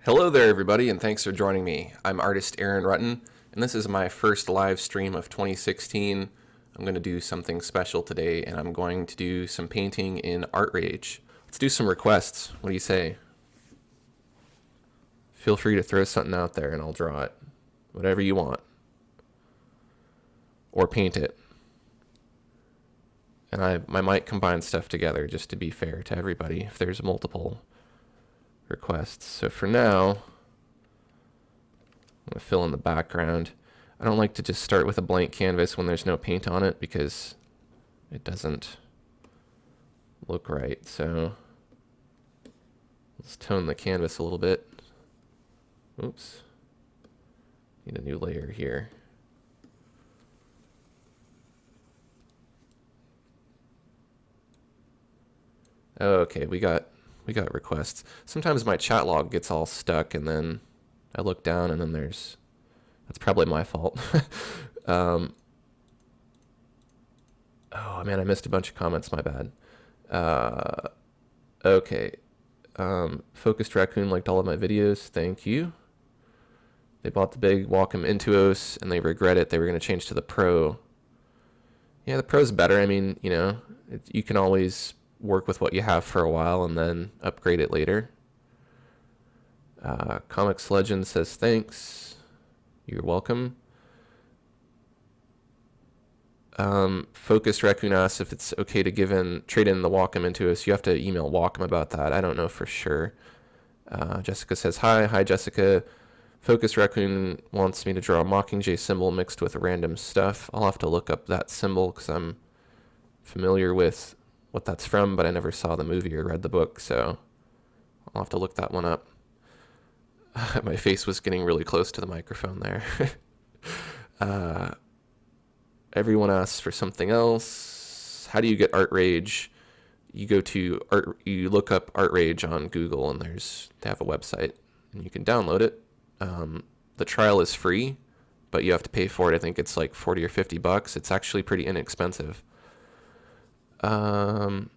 Hello there, everybody, and thanks for joining me. I'm artist Aaron Rutten, and this is my first live stream of 2016. I'm going to do something special today, and I'm going to do some painting in ArtRage. Let's do some requests. What do you say? Feel free to throw something out there, and I'll draw it. Whatever you want. Or paint it. And I might combine stuff together just to be fair to everybody if there's multiple requests. So for now, I'm going to fill in the background. I don't like to just start with a blank canvas when there's no paint on it because it doesn't look right. So let's tone the canvas a little bit. Oops. Need a new layer here. Okay, we got requests. Sometimes my chat log gets all stuck and then I look down and then that's probably my fault. Oh man, I missed a bunch of comments, my bad. Okay. Focused Raccoon liked all of my videos, thank you. They bought the big Wacom Intuos and they regret it. They were going to change to the Pro. Yeah, the Pro's better. I mean, you can always work with what you have for a while and then upgrade it later. Comics Legend says thanks. You're welcome. Focused Raccoon asks if it's okay to trade in the Wacom into us. You have to email Wacom about that. I don't know for sure. Jessica says hi. Hi, Jessica. Focused Raccoon wants me to draw a Mockingjay symbol mixed with random stuff. I'll have to look up that symbol because I'm familiar with what that's from, but I never saw the movie or read the book, so I'll have to look that one up. My face was getting really close to the microphone there. Everyone asks for something else. How do you get ArtRage? You look up ArtRage on Google, and they have a website, and you can download it. The trial is free, but you have to pay for it. I think it's like 40 or 50 bucks. It's actually pretty inexpensive. Awesome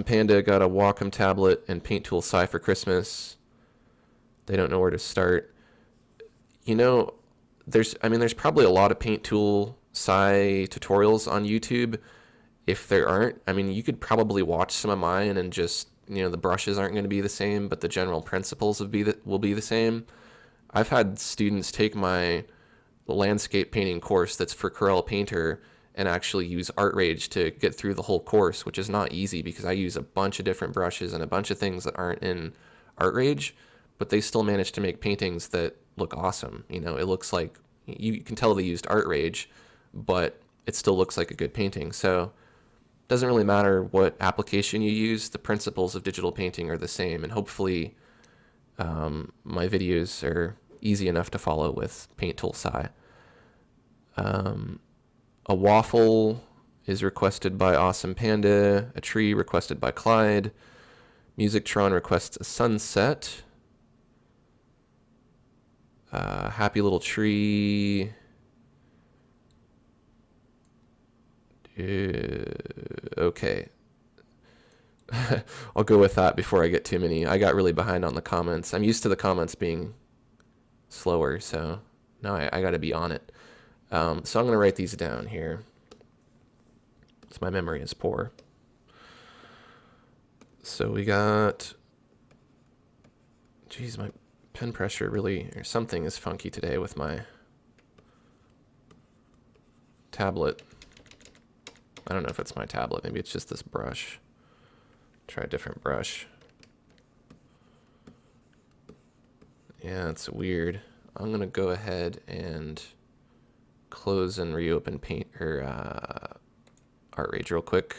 Panda got a Wacom tablet and Paint Tool Sci for Christmas. They don't know where to start. There's probably a lot of Paint Tool Sci tutorials on YouTube. If there aren't, you could probably watch some of mine and just, the brushes aren't going to be the same, but the general principles will be the same. I've had students take my landscape painting course that's for Corel Painter and actually use ArtRage to get through the whole course, which is not easy because I use a bunch of different brushes and a bunch of things that aren't in ArtRage, but they still manage to make paintings that look awesome. It looks like, you can tell they used ArtRage, but it still looks like a good painting. So it doesn't really matter what application you use, the principles of digital painting are the same, and hopefully my videos are easy enough to follow with Paint Tool Sci. A waffle is requested by Awesome Panda. A tree requested by Clyde. Musictron requests a sunset. Happy little tree. Okay. I'll go with that before I get too many. I got really behind on the comments. I'm used to the comments being slower, so now I got to be on it. So I'm going to write these down here. So my memory is poor. So we got... Geez, my pen pressure or something is funky today with my tablet. I don't know if it's my tablet. Maybe it's just this brush. Try a different brush. Yeah, it's weird. I'm going to go ahead and close and reopen ArtRage real quick.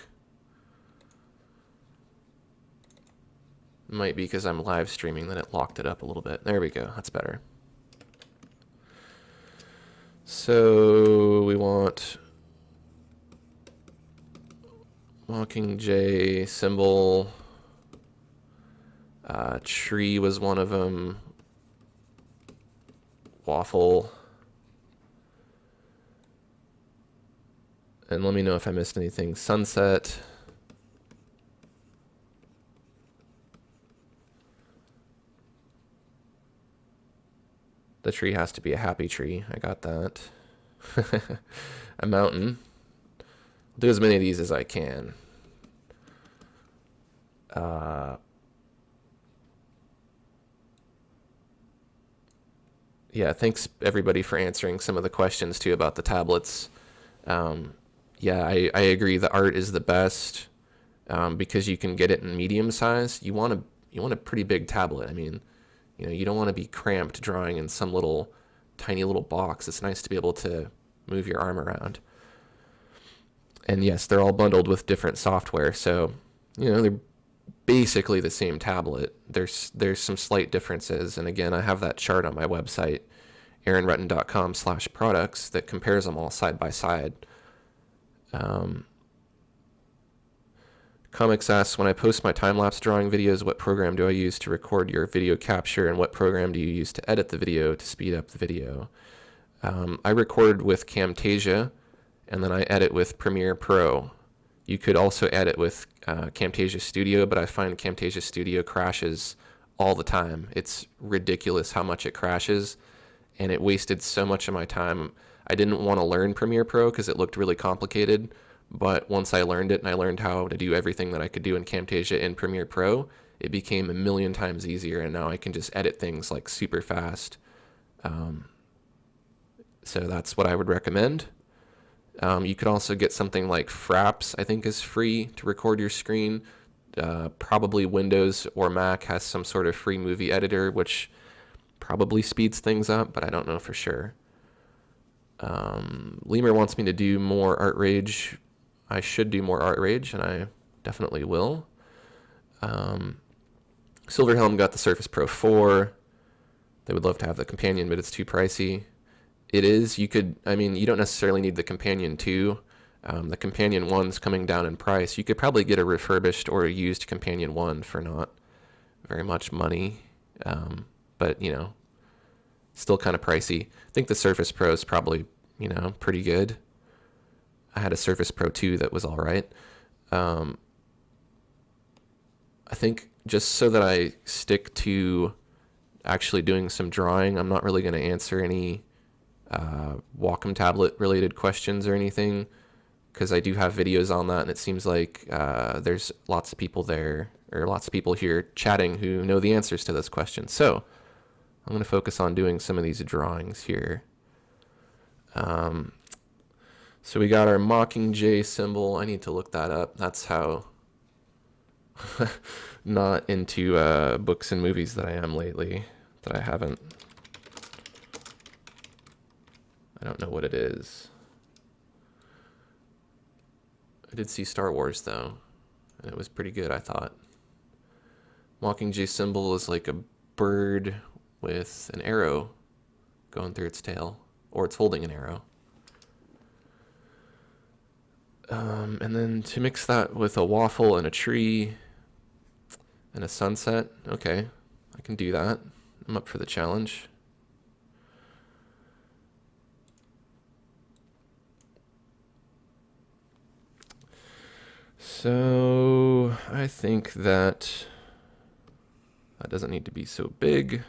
Might be because I'm live streaming that it locked it up a little bit. There we go. That's better. So we want Mockingjay symbol. Tree was one of them. Waffle. And let me know if I missed anything. Sunset. The tree has to be a happy tree. I got that. A mountain. I'll do as many of these as I can. Yeah, thanks everybody for answering some of the questions too about the tablets. Yeah, I agree. The art is the best because you can get it in medium size. You want a pretty big tablet. I mean, you don't want to be cramped drawing in some little tiny little box. It's nice to be able to move your arm around. And yes, they're all bundled with different software, so they're basically the same tablet. There's some slight differences, and again, I have that chart on my website, aaronrutten.com/products, that compares them all side by side. Comics asks, when I post my time-lapse drawing videos, what program do I use to record your video capture, and what program do you use to edit the video to speed up the video? I record with Camtasia, and then I edit with Premiere Pro. You could also edit with Camtasia Studio, but I find Camtasia Studio crashes all the time. It's ridiculous how much it crashes, and it wasted so much of my time. I didn't want to learn Premiere Pro because it looked really complicated, but once I learned it and I learned how to do everything that I could do in Camtasia in Premiere Pro, it became a million times easier, and now I can just edit things like super fast. So that's what I would recommend. You could also get something like Fraps, I think is free to record your screen. Probably Windows or Mac has some sort of free movie editor, which probably speeds things up, but I don't know for sure. Lemur wants me to do more ArtRage. I should do more ArtRage, and I definitely will. Silverhelm got the Surface Pro 4. They would love to have the Companion, but it's too pricey. It is. You don't necessarily need the Companion 2. The Companion 1's coming down in price. You could probably get a refurbished or a used Companion 1 for not very much money. But, still kind of pricey. I think the Surface Pro is probably, pretty good. I had a Surface Pro 2 that was all right. I think just so that I stick to actually doing some drawing, I'm not really going to answer any Wacom tablet related questions or anything, because I do have videos on that, and it seems like there's lots of people there, or lots of people here chatting who know the answers to those questions. So I'm going to focus on doing some of these drawings here. So we got our Mockingjay symbol. I need to look that up. That's how not into books and movies that I am lately, that I haven't. I don't know what it is. I did see Star Wars, though, and it was pretty good, I thought. Mockingjay symbol is like a bird with an arrow going through its tail, or it's holding an arrow. And then to mix that with a waffle and a tree and a sunset, okay, I can do that. I'm up for the challenge. So I think that doesn't need to be so big.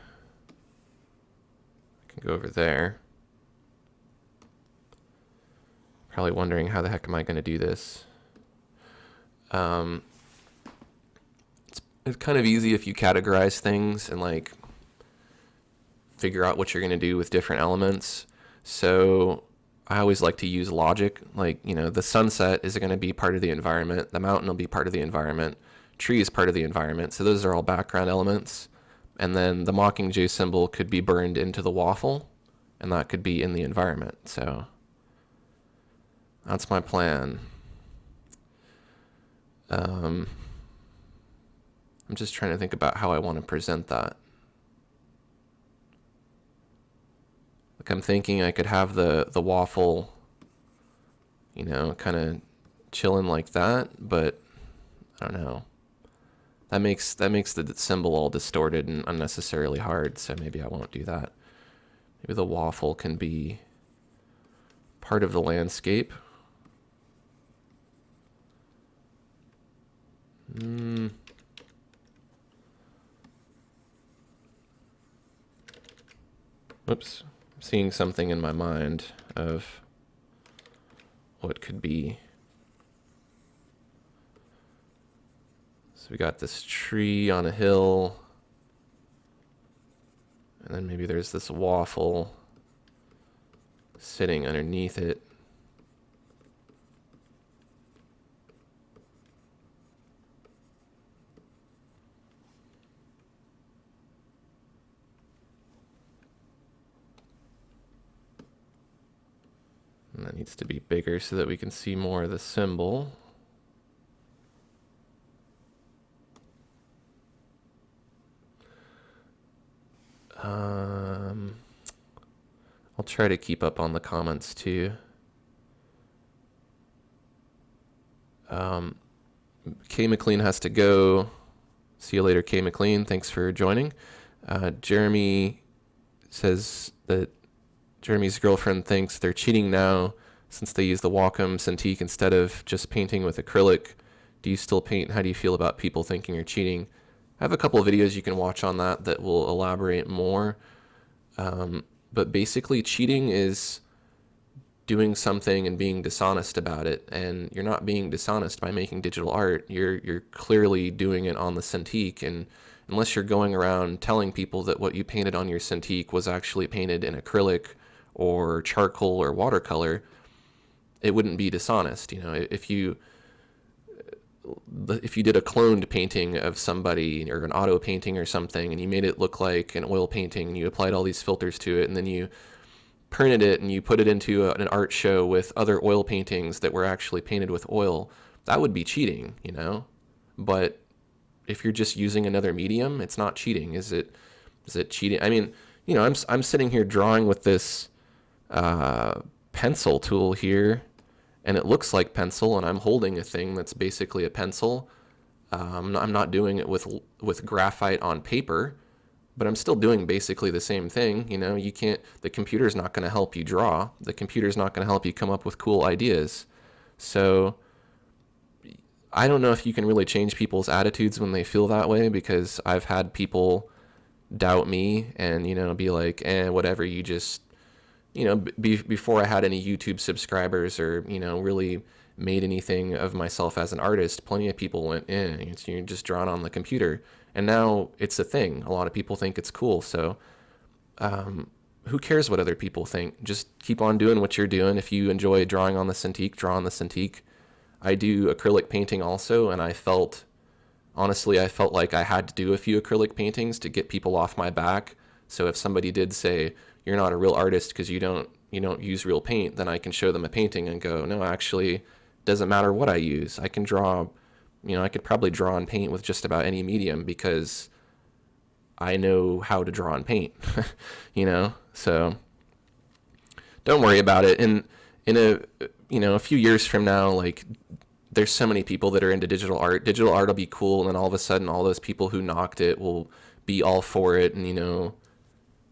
I can go over there. Probably wondering how the heck am I going to do this. It's kind of easy if you categorize things and like figure out what you're going to do with different elements. So I always like to use logic. Like, the sunset is going to be part of the environment. The mountain will be part of the environment. Tree is part of the environment. So those are all background elements. And then the Mockingjay symbol could be burned into the waffle, and that could be in the environment. So that's my plan. I'm just trying to think about how I want to present that. Like, I'm thinking I could have the waffle, kind of chilling like that, but I don't know. That makes the symbol all distorted and unnecessarily hard, so maybe I won't do that. Maybe the waffle can be part of the landscape. Oops. I'm seeing something in my mind of what could be. So we got this tree on a hill. And then maybe there's this waffle sitting underneath it. And that needs to be bigger so that we can see more of the symbol. I'll try to keep up on the comments too. K McLean has to go. See you later, K McLean. Thanks for joining. Jeremy says that Jeremy's girlfriend thinks they're cheating now since they use the Wacom Cintiq instead of just painting with acrylic. Do you still paint? How do you feel about people thinking you're cheating? I have a couple of videos you can watch on that will elaborate more. But basically, cheating is doing something and being dishonest about it. And you're not being dishonest by making digital art. You're clearly doing it on the Cintiq. And unless you're going around telling people that what you painted on your Cintiq was actually painted in acrylic or charcoal or watercolor, it wouldn't be dishonest. You know, if you did a cloned painting of somebody or an auto painting or something and you made it look like an oil painting and you applied all these filters to it and then you printed it and you put it into an art show with other oil paintings that were actually painted with oil, that would be cheating, you know? But if you're just using another medium, it's not cheating. Is it cheating? I mean, you know, I'm sitting here drawing with this pencil tool here, and it looks like pencil, and I'm holding a thing that's basically a pencil. I'm not doing it with graphite on paper, but I'm still doing basically the same thing. You know, the computer's not going to help you draw. The computer's not going to help you come up with cool ideas. So I don't know if you can really change people's attitudes when they feel that way, because I've had people doubt me and, you know, be like, whatever, you just, you know, before I had any YouTube subscribers or, you know, really made anything of myself as an artist, plenty of people went, you're just drawing on the computer. And now it's a thing. A lot of people think it's cool. So who cares what other people think? Just keep on doing what you're doing. If you enjoy drawing on the Cintiq, draw on the Cintiq. I do acrylic painting also, and honestly, I felt like I had to do a few acrylic paintings to get people off my back. So if somebody did say, you're not a real artist because you don't use real paint, then I can show them a painting and go, no, actually, doesn't matter what I use. I can draw, you know, I could probably draw and paint with just about any medium because I know how to draw and paint, you know? So don't worry about it. And in a few years from now, like, there's so many people that are into digital art. Digital art will be cool, and then all of a sudden, all those people who knocked it will be all for it, and, you know,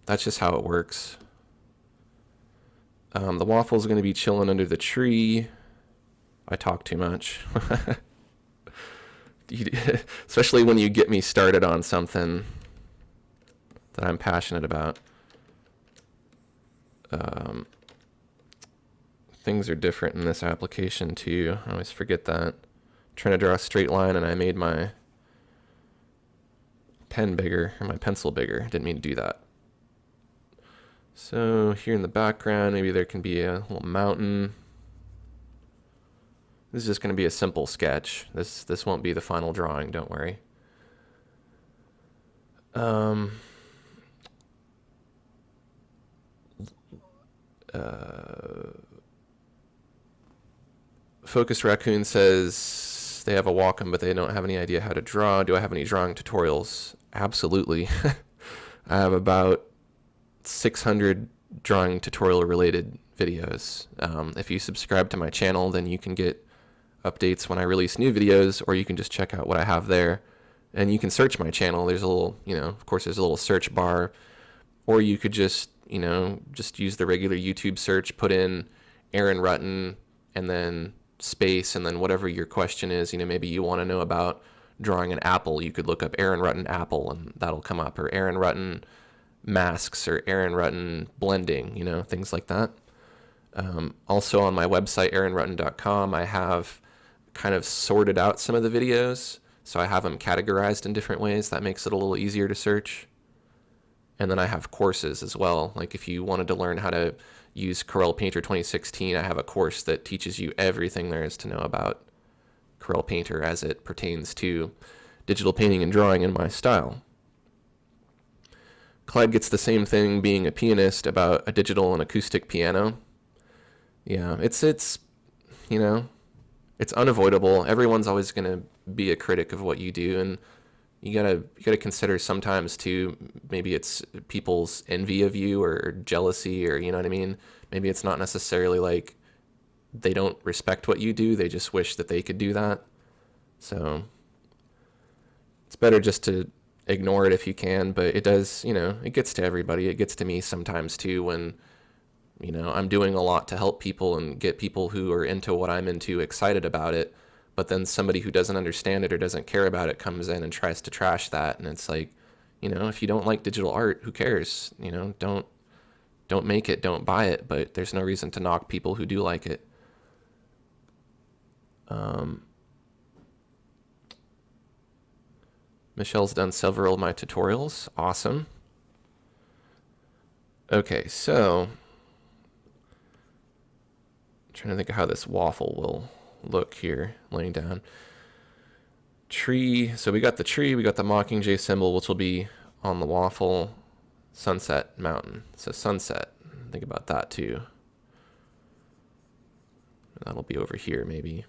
that's just how it works. The waffle's going to be chilling under the tree. I talk too much. Especially when you get me started on something that I'm passionate about. Things are different in this application too. I always forget that. I'm trying to draw a straight line and I made my pen bigger, or my pencil bigger. Didn't mean to do that. So here in the background, maybe there can be a little mountain. This is just going to be a simple sketch. This won't be the final drawing, don't worry. Focused Raccoon says they have a Wacom, but they don't have any idea how to draw. Do I have any drawing tutorials? Absolutely. I have about 600 drawing tutorial related videos. If you subscribe to my channel, then you can get updates when I release new videos, or you can just check out what I have there. And you can search my channel. There's a little, of course there's a little search bar, or you could just, just use the regular YouTube search, put in Aaron Rutten, and then space, and then whatever your question is, maybe you want to know about drawing an apple, you could look up Aaron Rutten apple, and that'll come up, or Aaron Rutten masks or Aaron Rutten blending, you know, things like that. Also on my website, aaronrutten.com, I have kind of sorted out some of the videos. So I have them categorized in different ways. That makes it a little easier to search. And then I have courses as well. Like if you wanted to learn how to use Corel Painter 2016, I have a course that teaches you everything there is to know about Corel Painter as it pertains to digital painting and drawing in my style. Clyde gets the same thing being a pianist about a digital and acoustic piano. Yeah, it's you know, it's unavoidable. Everyone's always going to be a critic of what you do, and you gotta consider sometimes too, maybe it's people's envy of you or jealousy, or you know what I mean? Maybe it's not necessarily like they don't respect what you do, they just wish that they could do that. So it's better just to ignore it if you can, but it does, you know, it gets to everybody. It gets to me sometimes too when, you know, I'm doing a lot to help people and get people who are into what I'm into excited about it, but then somebody who doesn't understand it or doesn't care about it comes in and tries to trash that. And it's like, you know, if you don't like digital art, who cares? You know, don't make it, don't buy it, but there's no reason to knock people who do like it. Michelle's done several of my tutorials. Awesome. Okay, so I'm trying to think of how this waffle will look here, laying down. Tree, so we got the tree, we got the Mockingjay symbol, which will be on the waffle. Sunset mountain, so sunset, think about that too. That'll be over here maybe.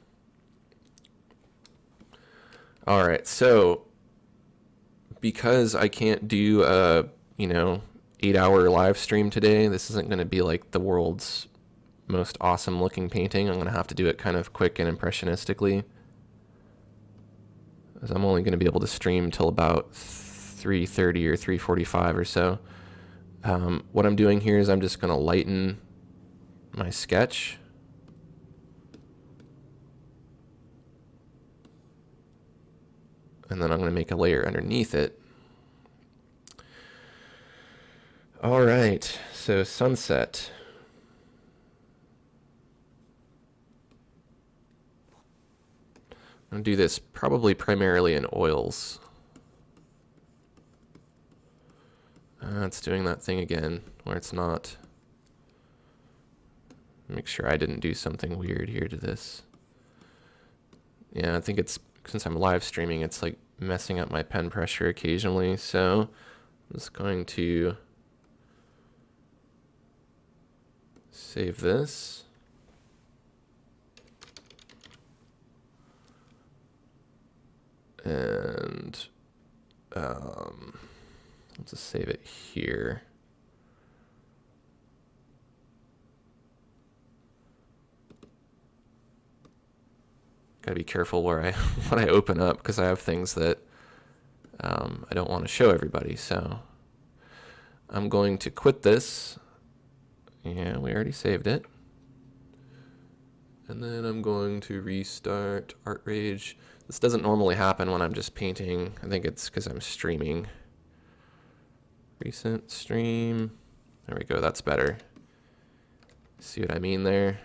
All right, so because I can't do a, you know, 8-hour live stream today, this isn't going to be like the world's most awesome looking painting. I'm going to have to do it kind of quick and impressionistically, as I'm only going to be able to stream till about 3:30 or 3:45 or so. What I'm doing here is I'm just going to lighten my sketch. And then I'm going to make a layer underneath it. All right, so sunset. I'm going to do this probably primarily in oils. It's doing that thing again where it's not. Make sure I didn't do something weird here to this. Yeah, I think it's, since I'm live streaming, it's like messing up my pen pressure occasionally. So I'm just going to save this. And I'll just save it here. Gotta be careful where I when I open up, because I have things that I don't want to show everybody. So I'm going to quit this. Yeah, we already saved it. And then I'm going to restart ArtRage. This doesn't normally happen when I'm just painting. I think it's because I'm streaming. Recent stream. There we go, that's better. See what I mean there?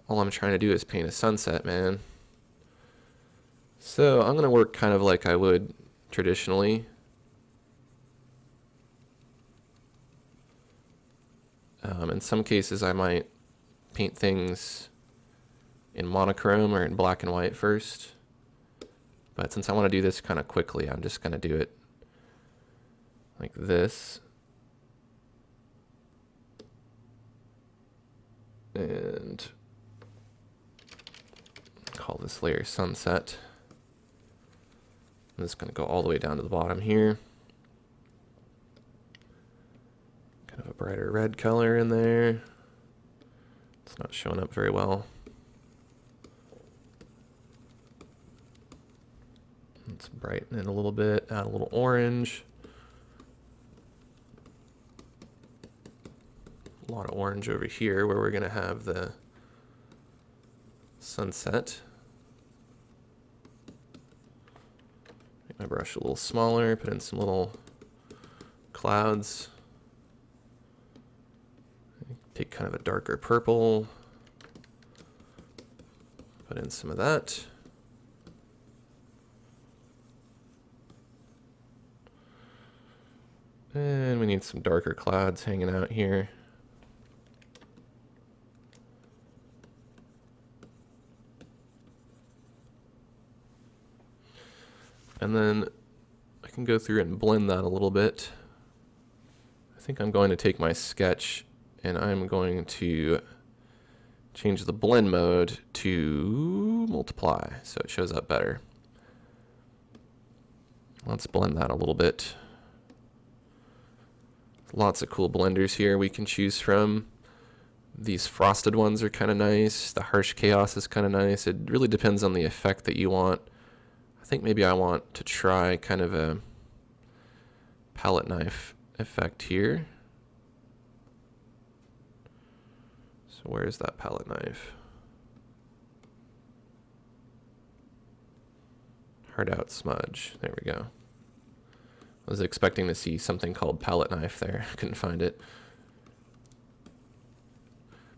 All I'm trying to do is paint a sunset, man. So I'm gonna work kind of like I would traditionally. In some cases I might paint things in monochrome or in black and white first. But since I want to do this kind of quickly, I'm just gonna do it like this. And call this layer sunset. I'm just going to go all the way down to the bottom here. Kind of a brighter red color in there. It's not showing up very well. Let's brighten it a little bit, add a little orange. A lot of orange over here where we're going to have the sunset. Make my brush a little smaller, put in some little clouds. Take kind of a darker purple. Put in some of that. And we need some darker clouds hanging out here. And then I can go through and blend that a little bit. I think I'm going to take my sketch and I'm going to change the blend mode to multiply so it shows up better. Let's blend that a little bit. Lots of cool blenders here we can choose from. These frosted ones are kind of nice. The harsh chaos is kind of nice. It really depends on the effect that you want. I think maybe I want to try kind of a palette knife effect here. So where's that palette knife? Hard out smudge. There we go. I was expecting to see something called palette knife there. I couldn't find it.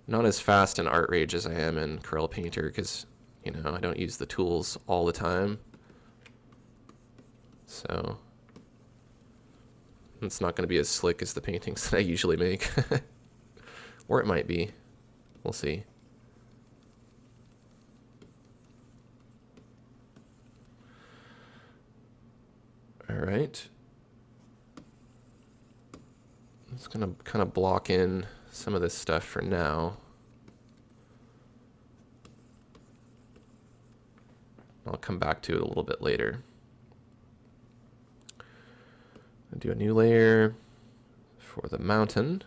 Not as fast in ArtRage as I am in Corel Painter because, you know, I don't use the tools all the time. So it's not going to be as slick as the paintings that I usually make. Or it might be. We'll see. All right. I'm just going to kind of block in some of this stuff for now. I'll come back to it a little bit later. I'll do a new layer for the mountain.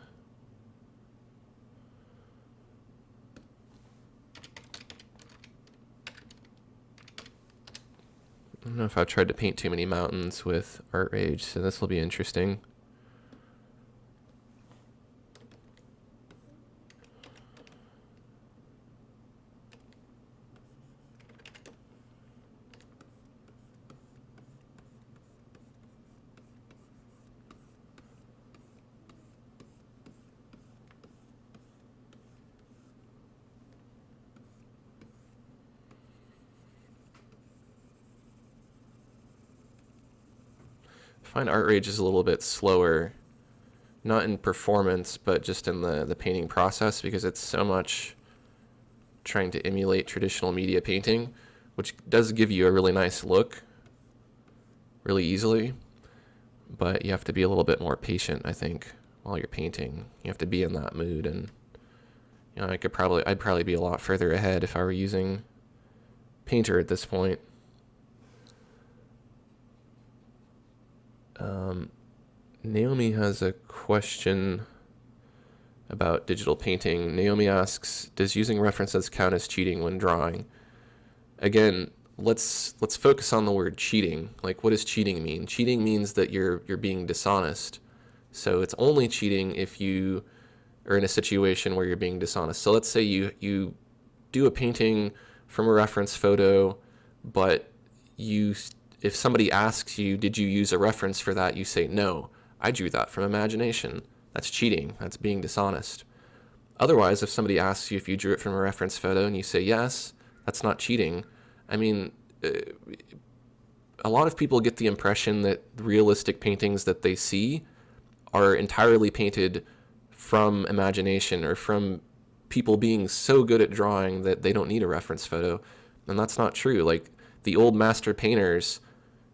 I don't know if I've tried to paint too many mountains with ArtRage, so this will be interesting. I find ArtRage is a little bit slower, not in performance, but just in the painting process, because it's so much trying to emulate traditional media painting, which does give you a really nice look really easily, but you have to be a little bit more patient, I think, while you're painting. You have to be in that mood, and you know, I'd probably be a lot further ahead if I were using Painter at this point. Naomi has a question about digital painting. Naomi asks, does using references count as cheating when drawing? Again, let's focus on the word cheating. Like, what does cheating mean? Cheating means that you're being dishonest. So it's only cheating if you are in a situation where you're being dishonest. So let's say you do a painting from a reference photo, but if somebody asks you, did you use a reference for that? You say, no, I drew that from imagination. That's cheating. That's being dishonest. Otherwise, if somebody asks you if you drew it from a reference photo and you say yes, that's not cheating. I mean, a lot of people get the impression that realistic paintings that they see are entirely painted from imagination or from people being so good at drawing that they don't need a reference photo. And that's not true. Like, the old master painters,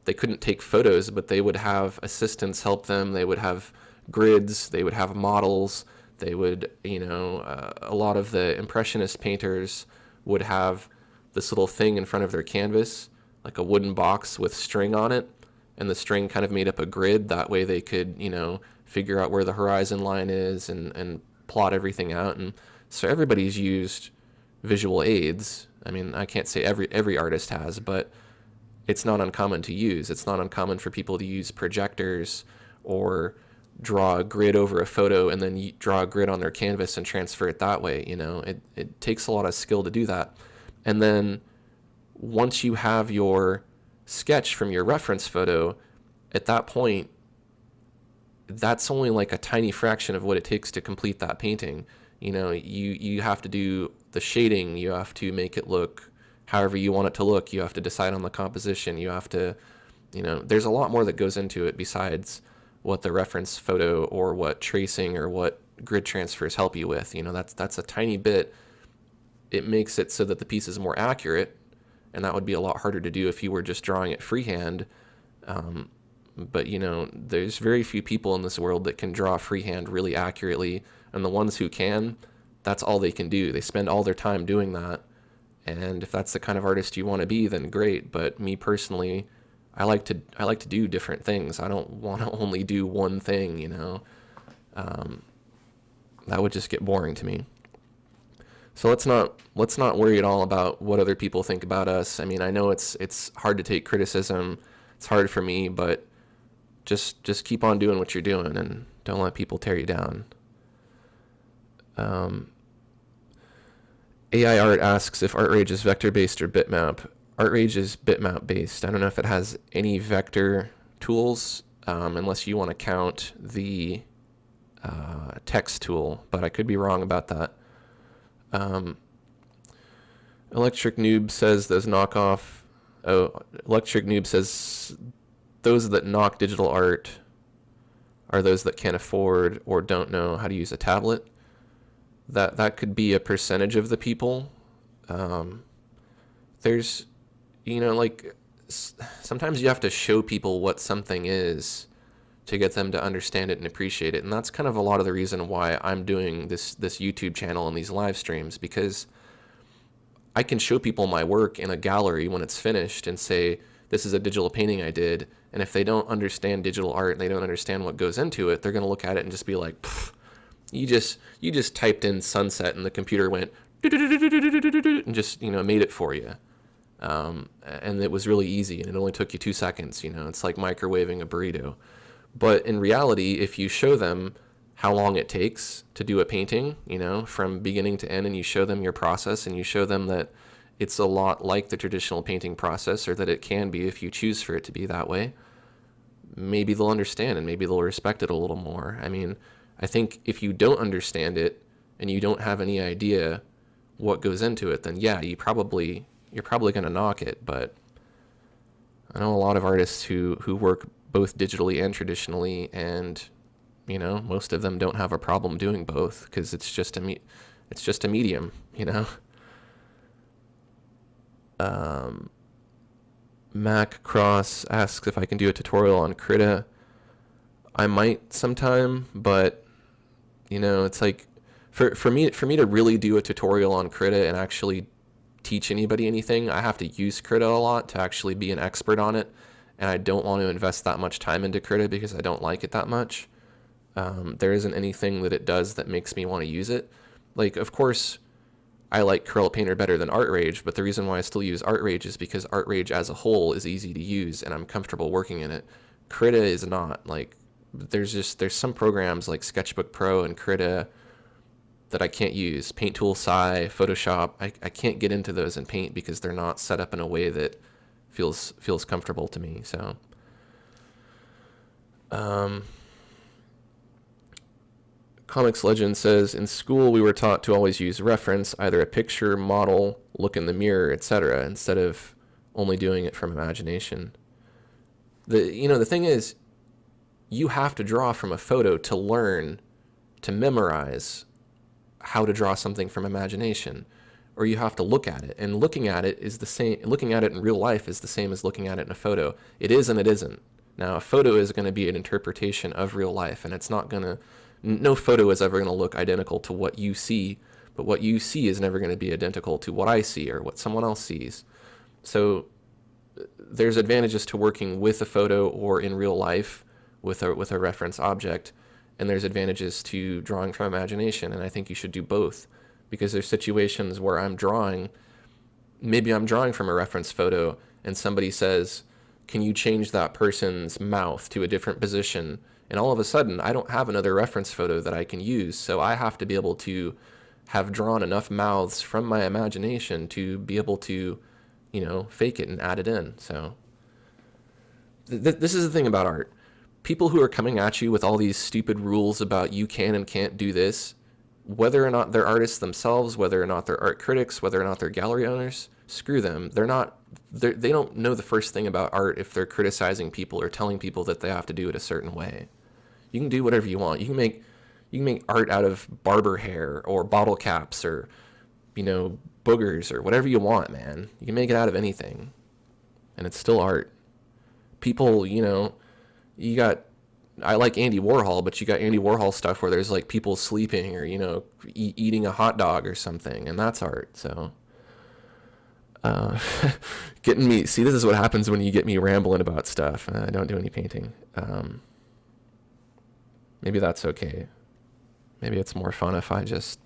they couldn't take photos, but they would have assistants help them. They would have grids. They would have models. They would, a lot of the impressionist painters would have this little thing in front of their canvas, like a wooden box with string on it, and the string kind of made up a grid. That way they could, figure out where the horizon line is and plot everything out. And so everybody's used visual aids. I mean, I can't say every artist has, but it's not uncommon to use. It's not uncommon for people to use projectors or draw a grid over a photo and then draw a grid on their canvas and transfer it that way. It takes a lot of skill to do that. And then once you have your sketch from your reference photo, at that point, that's only like a tiny fraction of what it takes to complete that painting. You have to do the shading, you have to make it look however you want it to look, you have to decide on the composition, you have to, there's a lot more that goes into it besides what the reference photo or what tracing or what grid transfers help you with. That's a tiny bit. It makes it so that the piece is more accurate, and that would be a lot harder to do if you were just drawing it freehand. But there's very few people in this world that can draw freehand really accurately, and the ones who can, that's all they can do. They spend all their time doing that, and if that's the kind of artist you want to be, then great. But me personally, I like to do different things. I don't want to only do one thing. That would just get boring to me. So let's not worry at all about what other people think about us. I mean, I know it's hard to take criticism. It's hard for me, but just keep on doing what you're doing and don't let people tear you down. AI Art asks if ArtRage is vector-based or bitmap. ArtRage is bitmap-based. I don't know if it has any vector tools, unless you want to count the text tool, but I could be wrong about that. Electric Noob says Electric Noob says those that knock digital art are those that can't afford or don't know how to use a tablet. That could be a percentage of the people. There's, sometimes you have to show people what something is to get them to understand it and appreciate it. And that's kind of a lot of the reason why I'm doing this YouTube channel and these live streams, because I can show people my work in a gallery when it's finished and say, this is a digital painting I did. And if they don't understand digital art and they don't understand what goes into it, they're going to look at it and just be like, you just typed in sunset and the computer went and just, made it for you. And it was really easy and it only took you 2 seconds. It's like microwaving a burrito. But in reality, if you show them how long it takes to do a painting, from beginning to end, and you show them your process and you show them that it's a lot like the traditional painting process, or that it can be if you choose for it to be that way, maybe they'll understand and maybe they'll respect it a little more. I mean, I think if you don't understand it and you don't have any idea what goes into it, then yeah, you're probably going to knock it. But I know a lot of artists who work both digitally and traditionally, and most of them don't have a problem doing both because it's just a medium. Mac Cross asks if I can do a tutorial on Krita. I might sometime, but it's like for me to really do a tutorial on Krita and actually teach anybody anything, I have to use Krita a lot to actually be an expert on it, and I don't want to invest that much time into Krita because I don't like it that much. There isn't anything that it does that makes me want to use it. Like, of course, I like Corel Painter better than ArtRage, but the reason why I still use ArtRage is because ArtRage as a whole is easy to use and I'm comfortable working in it. Krita is not. Like, there's some programs like Sketchbook Pro and Krita that I can't use. Paint Tool, Sci, Photoshop, I can't get into those in Paint because they're not set up in a way that feels comfortable to me. So Comics Legend says, in school we were taught to always use reference, either a picture, model, look in the mirror, etc., instead of only doing it from imagination. The thing is, you have to draw from a photo to learn, to memorize how to draw something from imagination, or you have to look at it. And looking at it is the same. Looking at it in real life is the same as looking at it in a photo. It is and it isn't. Now, a photo is going to be an interpretation of real life, and it's not going to. No photo is ever going to look identical to what you see, but what you see is never going to be identical to what I see or what someone else sees. So there's advantages to working with a photo or in real life with a reference object, and there's advantages to drawing from imagination, and I think you should do both, because there's situations where maybe I'm drawing from a reference photo and somebody says, can you change that person's mouth to a different position? And all of a sudden, I don't have another reference photo that I can use, so I have to be able to have drawn enough mouths from my imagination to be able to, fake it and add it in. So this is the thing about art. people who are coming at you with all these stupid rules about you can and can't do this, whether or not they're artists themselves, whether or not they're art critics, whether or not they're gallery owners, screw them. They don't know the first thing about art if they're criticizing people or telling people that they have to do it a certain way. You can do whatever you want. You can make art out of barber hair or bottle caps or, boogers or whatever you want, man. You can make it out of anything. And it's still art. People, I like Andy Warhol, but you got Andy Warhol stuff where there's like people sleeping or, eating a hot dog or something, and that's art. So, getting me, see, this is what happens when you get me rambling about stuff. I don't do any painting. Maybe that's okay. Maybe it's more fun if I just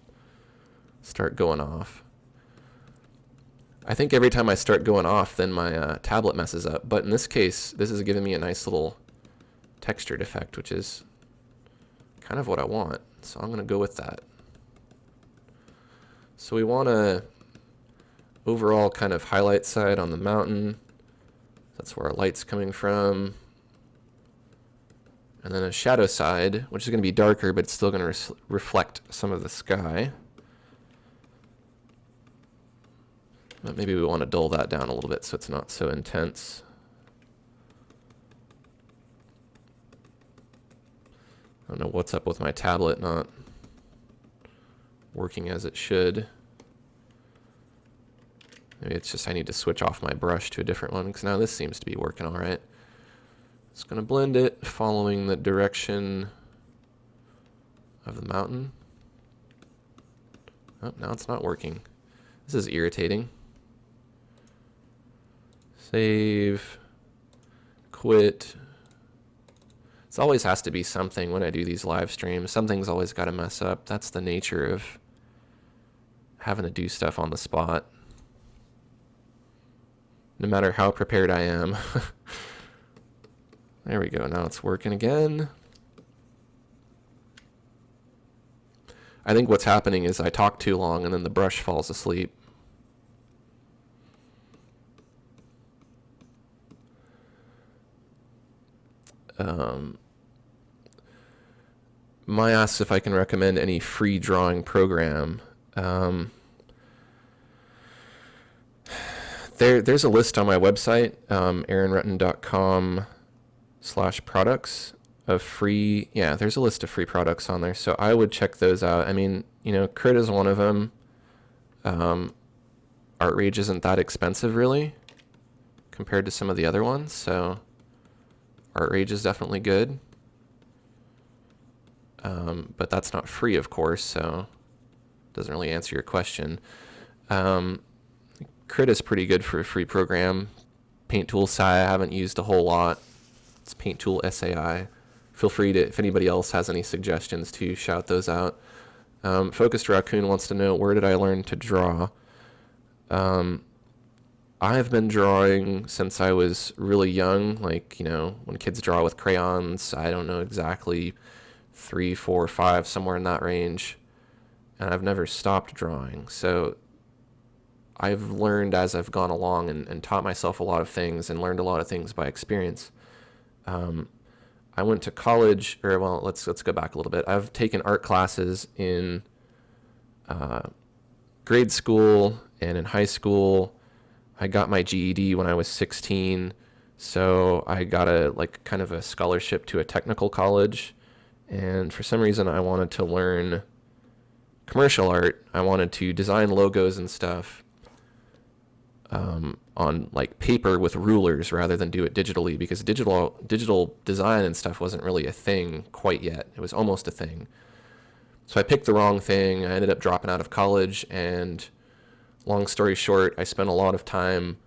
start going off. I think every time I start going off, then my tablet messes up. But in this case, this is giving me a nice little textured effect, which is kind of what I want. So I'm going to go with that. So we want a overall kind of highlight side on the mountain. That's where our light's coming from. And then a shadow side, which is going to be darker, but it's still going to reflect some of the sky. But maybe we want to dull that down a little bit so it's not so intense. I don't know what's up with my tablet not working as it should. Maybe it's just I need to switch off my brush to a different one, because now this seems to be working all right. It's going to blend it following the direction of the mountain. Oh, now it's not working. This is irritating. Save. Quit. It always has to be something when I do these live streams. Something's always got to mess up. That's the nature of having to do stuff on the spot. No matter how prepared I am. There we go. Now it's working again. I think what's happening is I talk too long and then the brush falls asleep. Maya asks if I can recommend any free drawing program. There's a list on my website, aaronrutten.com/products of free. Yeah, there's a list of free products on there, so I would check those out. I mean, Crit is one of them. ArtRage isn't that expensive, really, compared to some of the other ones, so ArtRage is definitely good. But that's not free, of course, so it doesn't really answer your question. Crit is pretty good for a free program. Paint Tool SAI I haven't used a whole lot. It's Paint Tool SAI. Feel free to, if anybody else has any suggestions, to shout those out. Focused Raccoon wants to know, where did I learn to draw? I have been drawing since I was really young, like, when kids draw with crayons, I don't know exactly, 3, 4, 5, somewhere in that range. And I've never stopped drawing. So I've learned as I've gone along and taught myself a lot of things and learned a lot of things by experience. I went to college, or well, let's go back a little bit. I've taken art classes in grade school and in high school. I got my GED when I was 16, so I got kind of a scholarship to a technical college. And for some reason, I wanted to learn commercial art. I wanted to design logos and stuff on like paper with rulers rather than do it digitally, because digital design and stuff wasn't really a thing quite yet. It was almost a thing. So I picked the wrong thing. I ended up dropping out of college, and long story short, I spent a lot of time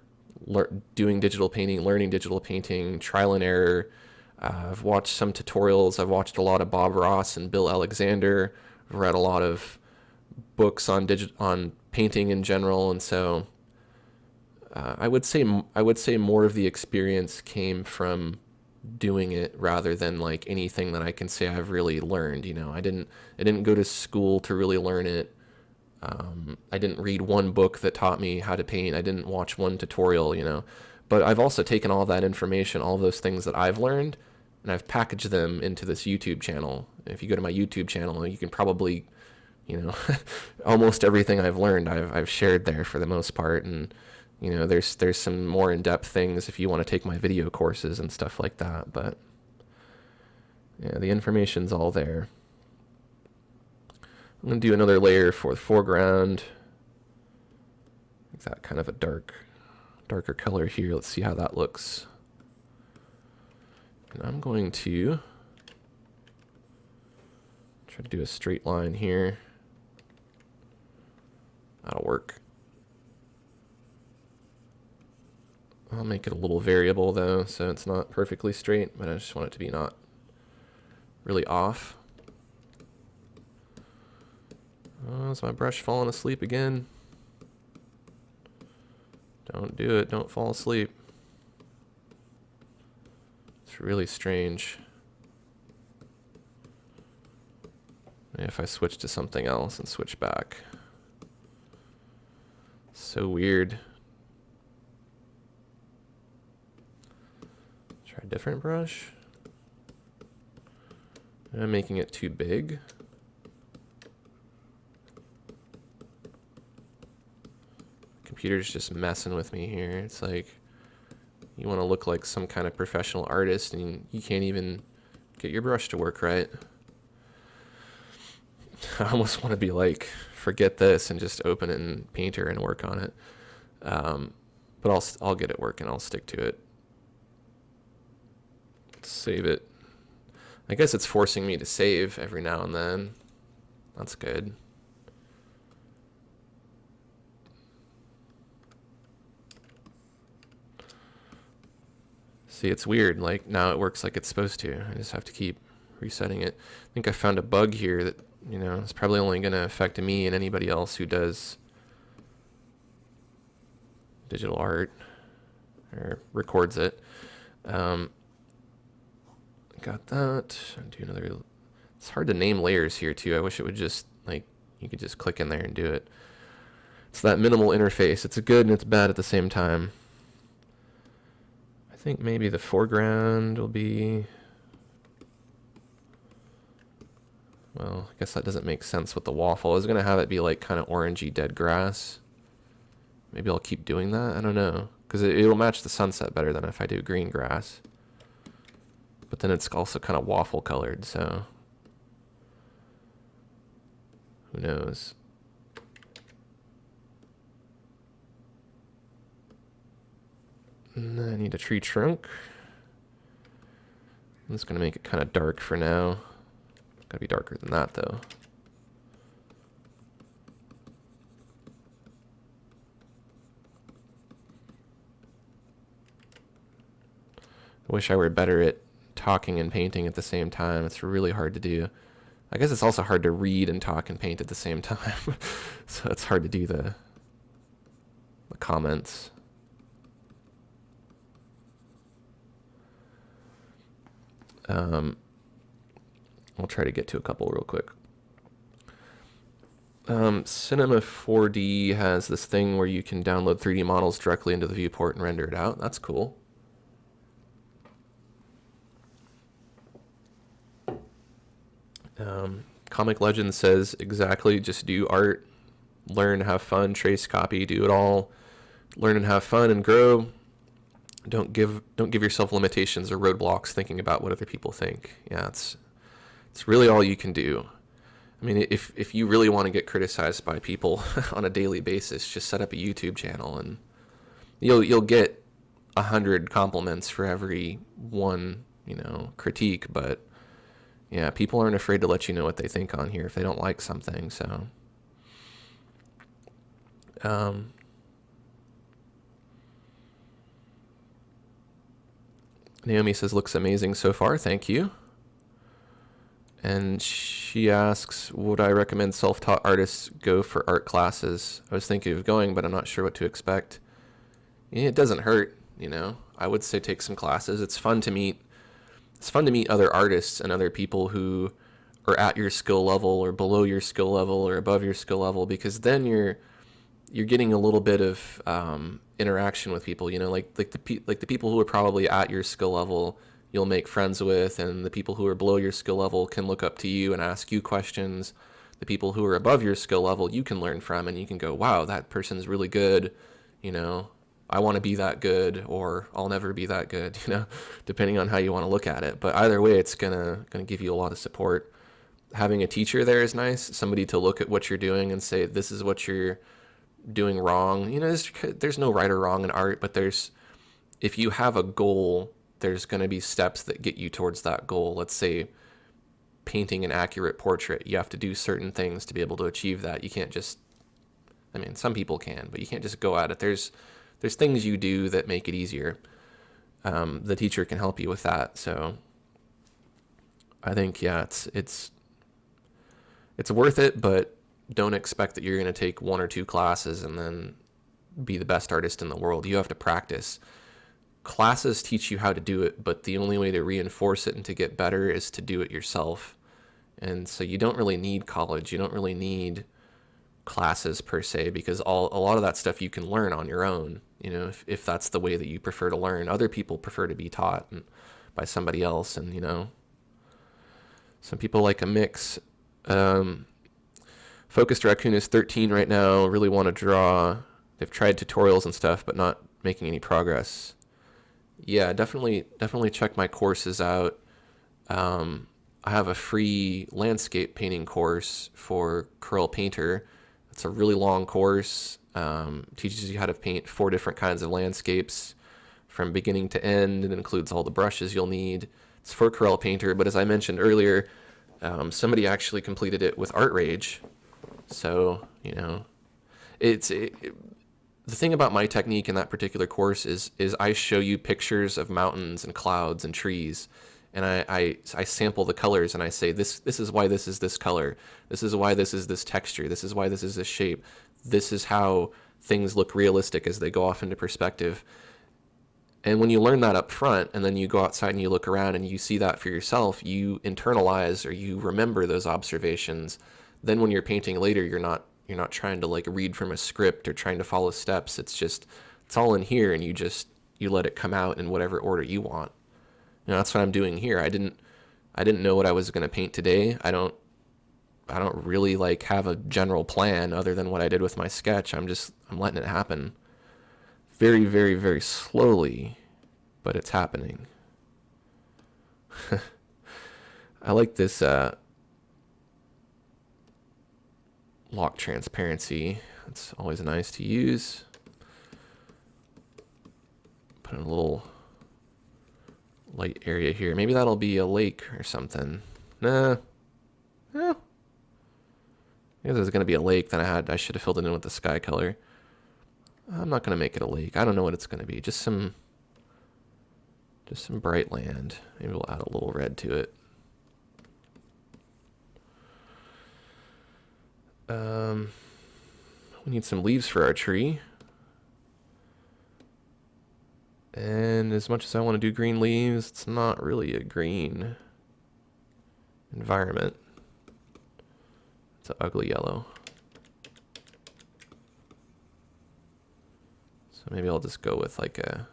doing digital painting, learning digital painting, trial and error. I've watched some tutorials. I've watched a lot of Bob Ross and Bill Alexander. I've read a lot of books on painting in general, and so I would say more of the experience came from doing it rather than like anything that I can say I've really learned. I didn't go to school to really learn it. I didn't read one book that taught me how to paint. I didn't watch one tutorial, but I've also taken all that information, all those things that I've learned, and I've packaged them into this YouTube channel. If you go to my YouTube channel, you can probably, almost everything I've learned, I've shared there for the most part. And, there's some more in-depth things if you want to take my video courses and stuff like that. But yeah, the information's all there. I'm going to do another layer for the foreground. Make that kind of a darker color here. Let's see how that looks. And I'm going to try to do a straight line here. That'll work. I'll make it a little variable though, so it's not perfectly straight, but I just want it to be not really off. Oh, is my brush falling asleep again? Don't do it, don't fall asleep. It's really strange. Maybe if I switch to something else and switch back. So weird. Try a different brush. I'm making it too big. Computer's just messing with me here. It's like you want to look like some kind of professional artist and you can't even get your brush to work right. I almost want to be like, forget this and just open it in Painter and work on it. But I'll get it working. I'll stick to it. Save it. I guess it's forcing me to save every now and then. That's good. See, it's weird. Like now it works like it's supposed to. I just have to keep resetting it. I think I found a bug here that, it's probably only going to affect me and anybody else who does digital art or records it. Got that. Do another. It's hard to name layers here too. I wish it would just like you could just click in there and do it. It's that minimal interface. It's good and it's bad at the same time. I think maybe the foreground will be. Well, I guess that doesn't make sense with the waffle. I was gonna have it be like kind of orangey dead grass. Maybe I'll keep doing that. I don't know, because it'll match the sunset better than if I do green grass. But then it's also kind of waffle colored, so who knows? And then I need a tree trunk. I'm just gonna make it kind of dark for now. Gotta be darker than that though. I wish I were better at talking and painting at the same time. It's really hard to do. I guess it's also hard to read and talk and paint at the same time. So it's hard to do the comments. I'll try to get to a couple real quick. Cinema 4D has this thing where you can download 3D models directly into the viewport and render it out. That's cool. Comic Legend says exactly, just do art, learn, have fun, trace, copy, do it all, learn and have fun and grow. Don't give yourself limitations or roadblocks thinking about what other people think. Yeah, it's really all you can do. I mean, if you really want to get criticized by people on a daily basis, just set up a YouTube channel and you'll get 100 compliments for every one, critique, but yeah, people aren't afraid to let you know what they think on here if they don't like something, so. Naomi says, looks amazing so far, thank you. And she asks, would I recommend self-taught artists go for art classes? I was thinking of going, but I'm not sure what to expect. It doesn't hurt, I would say take some classes. It's fun to meet other artists and other people who are at your skill level or below your skill level or above your skill level, because then you're getting a little bit of interaction with people, like the people who are probably at your skill level, you'll make friends with, and the people who are below your skill level can look up to you and ask you questions. The people who are above your skill level you can learn from, and you can go, wow, that person's really good, you know, I want to be that good, or I'll never be that good, you know, depending on how you want to look at it. But either way, it's gonna give you a lot of support. Having a teacher there is nice, somebody to look at what you're doing and say, this is what you're doing wrong. You know, there's no right or wrong in art, but if you have a goal, there's going to be steps that get you towards that goal. Let's say painting an accurate portrait, you have to do certain things to be able to achieve that. You can't just, I mean, some people can, but you can't just go at it. There's things you do that make it easier. The teacher can help you with that. So I think, yeah, it's worth it, but don't expect that you're going to take 1 or 2 classes and then be the best artist in the world. You have to practice. Classes teach you how to do it, but the only way to reinforce it and to get better is to do it yourself. And so you don't really need college. You don't really need classes per se, because a lot of that stuff you can learn on your own, you know, if that's the way that you prefer to learn. Other people prefer to be taught by somebody else, and, you know, some people like a mix. Focused Raccoon is 13 right now, really want to draw. They've tried tutorials and stuff, but not making any progress. Yeah, definitely check my courses out. I have a free landscape painting course for Corel Painter. It's a really long course. Teaches you how to paint 4 different kinds of landscapes from beginning to end. It includes all the brushes you'll need. It's for Corel Painter, but as I mentioned earlier, somebody actually completed it with ArtRage. So, you know, the thing about my technique in that particular course is I show you pictures of mountains and clouds and trees, and I sample the colors, and I say, this is why this is this color, this is why this is this texture, this is why this is this shape, this is how things look realistic as they go off into perspective. And when you learn that up front, and then you go outside and you look around and you see that for yourself, you internalize, or you remember those observations. Then when you're painting later, you're not trying to like read from a script or trying to follow steps. It's all in here, and you let it come out in whatever order you want. You know, that's what I'm doing here. I didn't know what I was going to paint today. I don't really like have a general plan other than what I did with my sketch. I'm letting it happen very, very, very slowly, but it's happening. I like this lock transparency. It's always nice to use. Put in a little light area here. Maybe that'll be a lake or something. Nah. Yeah. If there's gonna be a lake, then I should have filled it in with the sky color. I'm not gonna make it a lake. I don't know what it's gonna be. Just some bright land. Maybe we'll add a little red to it. We need some leaves for our tree. And as much as I want to do green leaves, it's not really a green environment. It's an ugly yellow. So maybe I'll just go with like a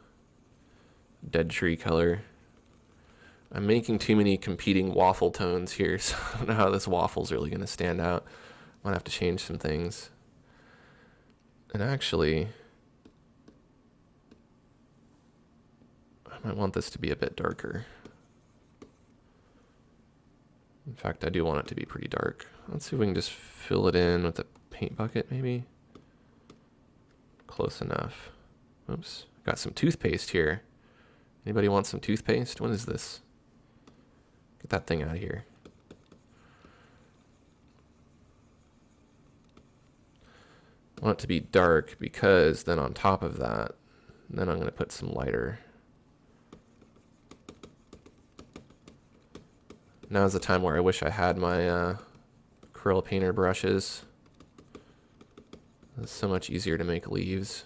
dead tree color. I'm making too many competing waffle tones here, so I don't know how this waffle's really going to stand out. I'm going to have to change some things. And actually, I might want this to be a bit darker. In fact, I do want it to be pretty dark. Let's see if we can just fill it in with a paint bucket, maybe. Close enough. Oops, got some toothpaste here. Anybody want some toothpaste? What is this? Get that thing out of here. I want it to be dark because then on top of that, then I'm going to put some lighter. Now's the time where I wish I had my Corel Painter brushes. It's so much easier to make leaves.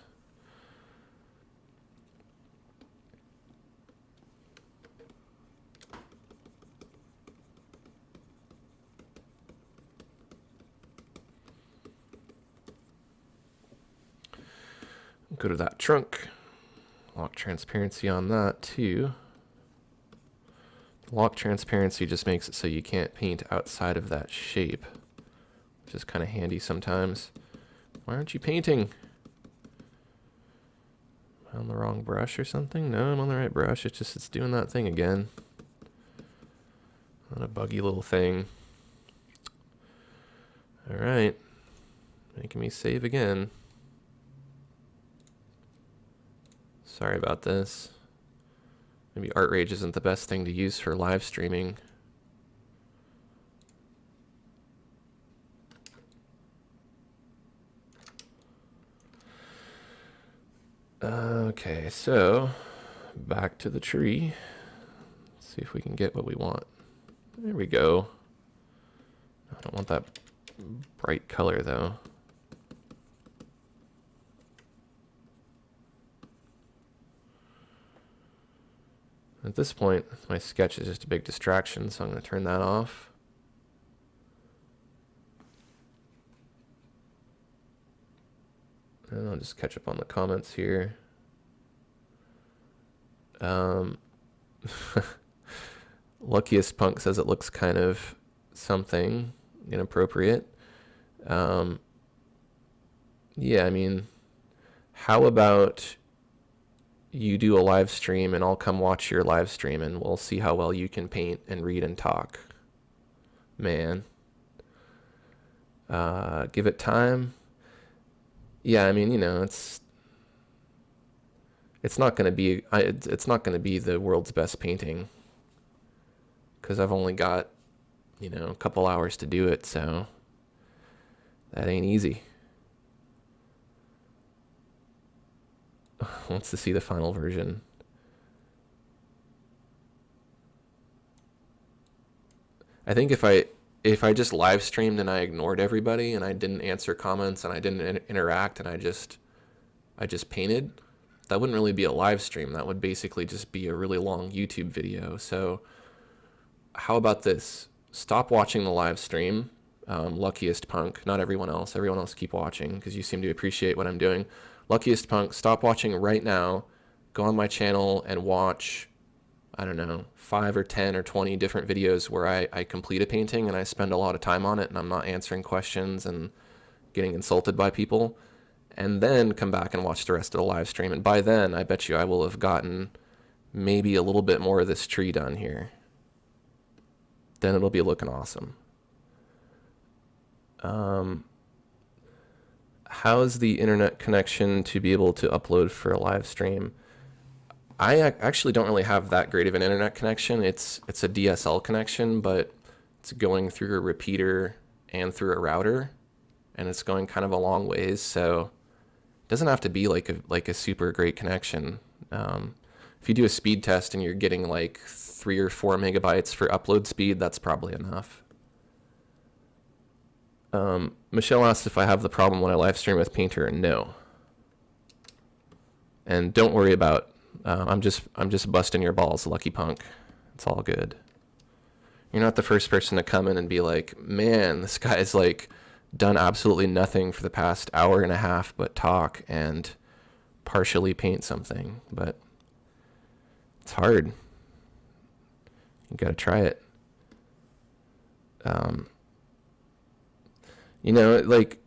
Go to that trunk. Lock transparency on that too. Lock transparency just makes it so you can't paint outside of that shape, which is kind of handy sometimes. Why aren't you painting? Am I on the wrong brush or something? No, I'm on the right brush. It's just, it's doing that thing again. What a buggy little thing. All right. Making me save again. Sorry about this. Maybe ArtRage isn't the best thing to use for live streaming. Okay, so back to the tree. Let's see if we can get what we want. There we go. I don't want that bright color though. At this point, my sketch is just a big distraction, so I'm going to turn that off. And I'll just catch up on the comments here. Luckiest Punk says it looks kind of something inappropriate. Yeah, I mean, how about you do a live stream and I'll come watch your live stream and we'll see how well you can paint and read and talk. Man. Give it time. Yeah, I mean, you know, it's not going to be it's not going to be the world's best painting because I've only got, you know, a couple hours to do it, so that ain't easy. Wants to see the final version. I think if I just live streamed and I ignored everybody and I didn't answer comments and I didn't interact and I just painted, that wouldn't really be a live stream. That would basically just be a really long YouTube video. So how about this? Stop watching the live stream. Luckiest Punk, not everyone else. Everyone else keep watching because you seem to appreciate what I'm doing. Luckiest Punk, stop watching right now. Go on my channel and watch, I don't know, 5 or 10 or 20 different videos where I complete a painting and I spend a lot of time on it and I'm not answering questions and getting insulted by people. And then come back and watch the rest of the live stream. And by then, I bet you I will have gotten maybe a little bit more of this tree done here. Then it'll be looking awesome. How's the internet connection to be able to upload for a live stream? I actually don't really have that great of an internet connection. It's a DSL connection, but it's going through a repeater and through a router, and it's going kind of a long ways, so it doesn't have to be like a super great connection. If you do a speed test and you're getting like 3 or 4 megabytes for upload speed, that's probably enough. Michelle asked if I have the problem when I live stream with Painter. No. And don't worry about, I'm just busting your balls, Lucky Punk. It's all good. You're not the first person to come in and be like, man, this guy's like done absolutely nothing for the past hour and a half but talk and partially paint something. But it's hard. You gotta try it. You know, like,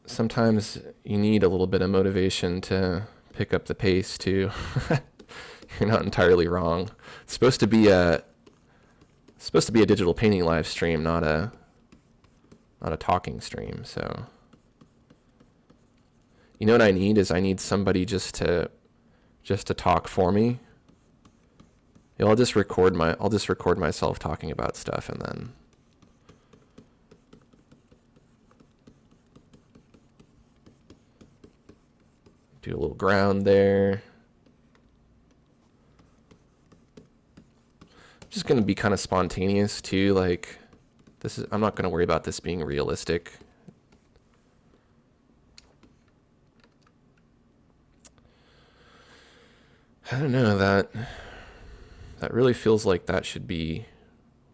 sometimes you need a little bit of motivation to pick up the pace too. You're not entirely wrong. It's supposed to be a digital painting live stream, not a talking stream. So, you know what I need is I need somebody just to talk for me. Yeah, I'll just record myself talking about stuff and then do a little ground there. I'm just gonna be kind of spontaneous too. Like, I'm not gonna worry about this being realistic. I don't know, that really feels like that should be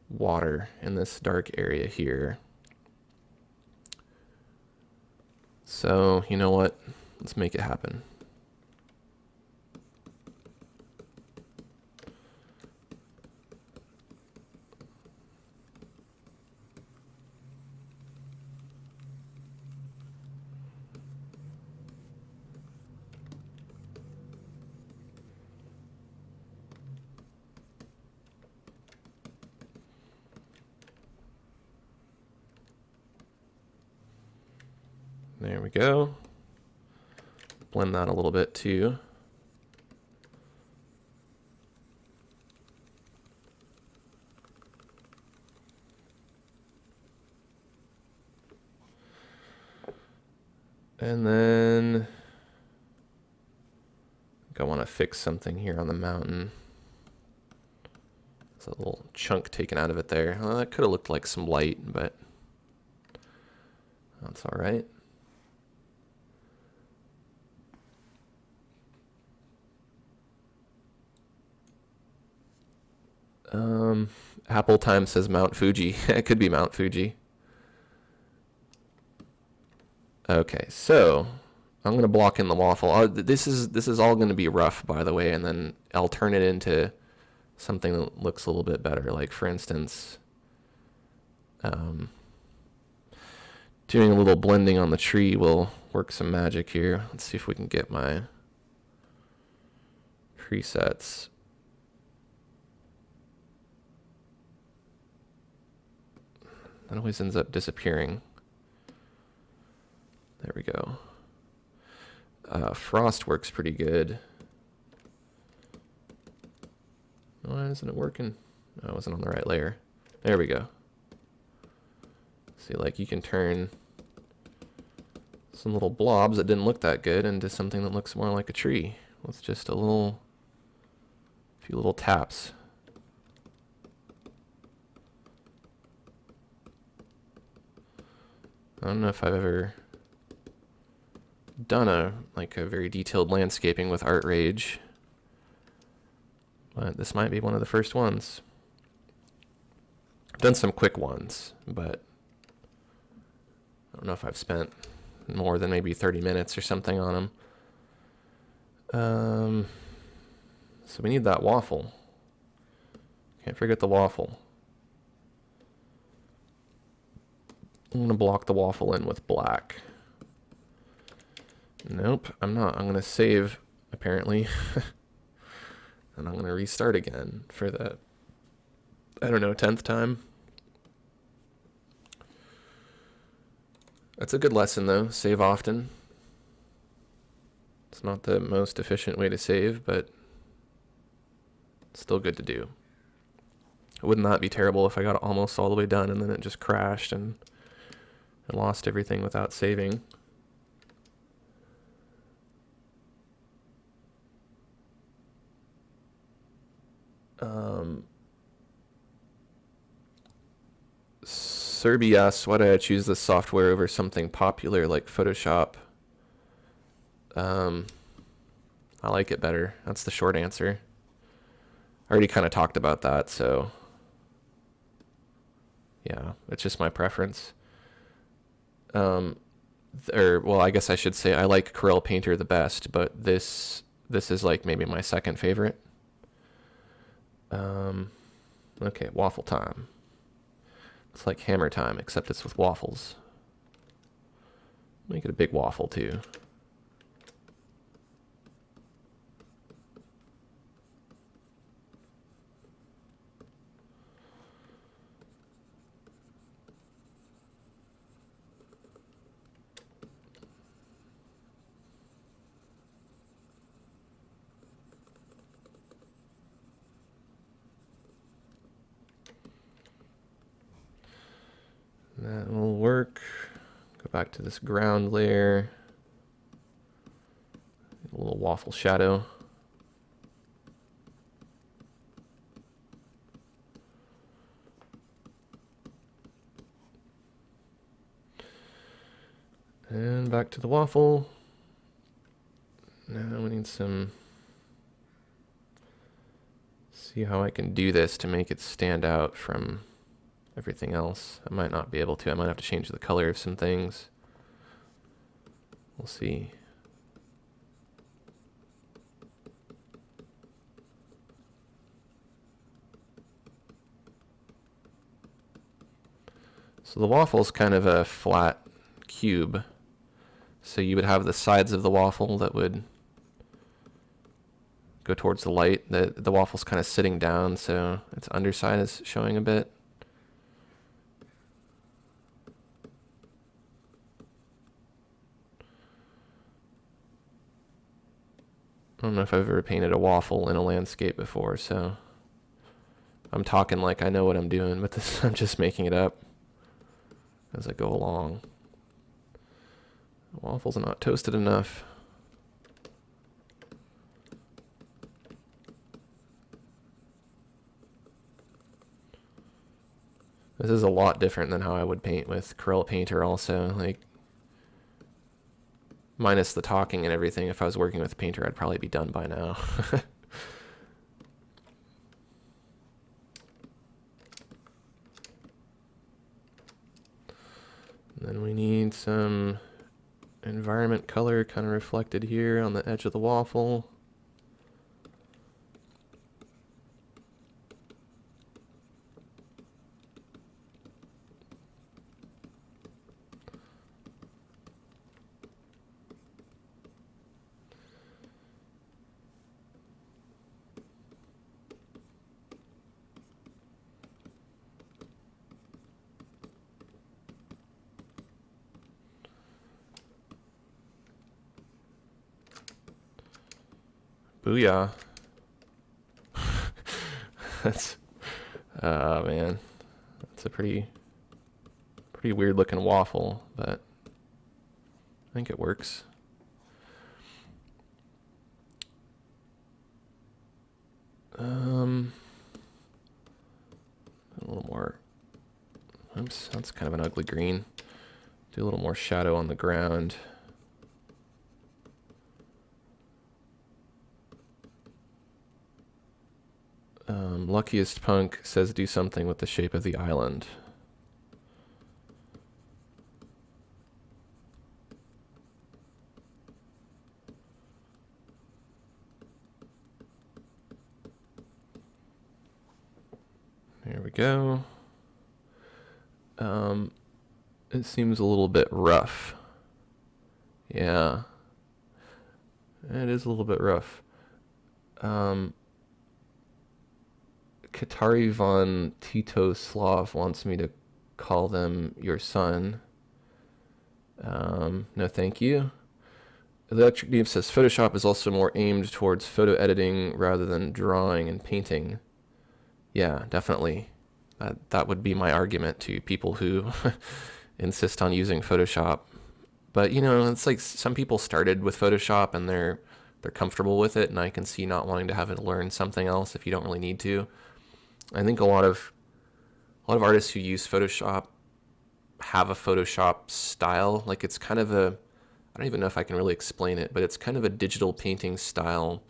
water in this dark area here. So, you know what? Let's make it happen. There we go. Blend that a little bit too. And then I want to fix something here on the mountain. There's a little chunk taken out of it there. Well, that could have looked like some light, but that's all right. Apple Time says Mount Fuji. It could be Mount Fuji. Okay, so I'm gonna block in the waffle. This is all gonna be rough, by the way, and then I'll turn it into something that looks a little bit better. Like for instance, doing a little blending on the tree will work some magic here. Let's see if we can get my presets. That always ends up disappearing. There we go. Frost works pretty good. Why isn't it working? I wasn't on the right layer. There we go. See, like you can turn some little blobs that didn't look that good into something that looks more like a tree with just a few little taps. I don't know if I've ever done a very detailed landscaping with ArtRage, but this might be one of the first ones. I've done some quick ones, but I don't know if I've spent more than maybe 30 minutes or something on them. So we need that waffle. Can't forget the waffle. I'm gonna block the waffle in with black. Nope, I'm not. I'm gonna save, apparently. And I'm gonna restart again for the, I don't know, 10th time. That's a good lesson though, save often. It's not the most efficient way to save, but it's still good to do. It would not be terrible if I got almost all the way done and then it just crashed and I lost everything without saving. Serby asks, why did I choose this software over something popular like Photoshop? I like it better. That's the short answer. I already kind of talked about that, so yeah, it's just my preference. Well, I guess I should say I like Corel Painter the best, but this is like maybe my second favorite. Okay, waffle time. It's like hammer time, except it's with waffles. Make it a big waffle too. That will work. Go back to this ground layer. A little waffle shadow. And back to the waffle. Now we need some... See how I can do this to make it stand out from everything else. I might not be able to. I might have to change the color of some things. We'll see. So the waffle's kind of a flat cube. So you would have the sides of the waffle that would go towards the light. The waffle's kind of sitting down, so its underside is showing a bit. I don't know if I've ever painted a waffle in a landscape before, so I'm talking like I know what I'm doing, but this I'm just making it up as I go along. The waffles are not toasted enough. This is a lot different than how I would paint with Corel Painter also. Like, minus the talking and everything, if I was working with Painter, I'd probably be done by now. And then we need some environment color kind of reflected here on the edge of the waffle. Booyah. That's, man, that's a pretty weird looking waffle, but I think it works. A little more, oops, that's kind of an ugly green. Do a little more shadow on the ground. Luckiest Punk says do something with the shape of the island. There we go. It seems a little bit rough. Yeah. It is a little bit rough. Katari von Tito Slav wants me to call them your son. No, thank you. Electric Deep says Photoshop is also more aimed towards photo editing rather than drawing and painting. Yeah, definitely. That would be my argument to people who insist on using Photoshop. But, you know, it's like some people started with Photoshop and they're comfortable with it, and I can see not wanting to have it learn something else if you don't really need to. I think a lot of artists who use Photoshop have a Photoshop style. Like, it's kind of a, I don't even know if I can really explain it, but it's kind of a digital painting style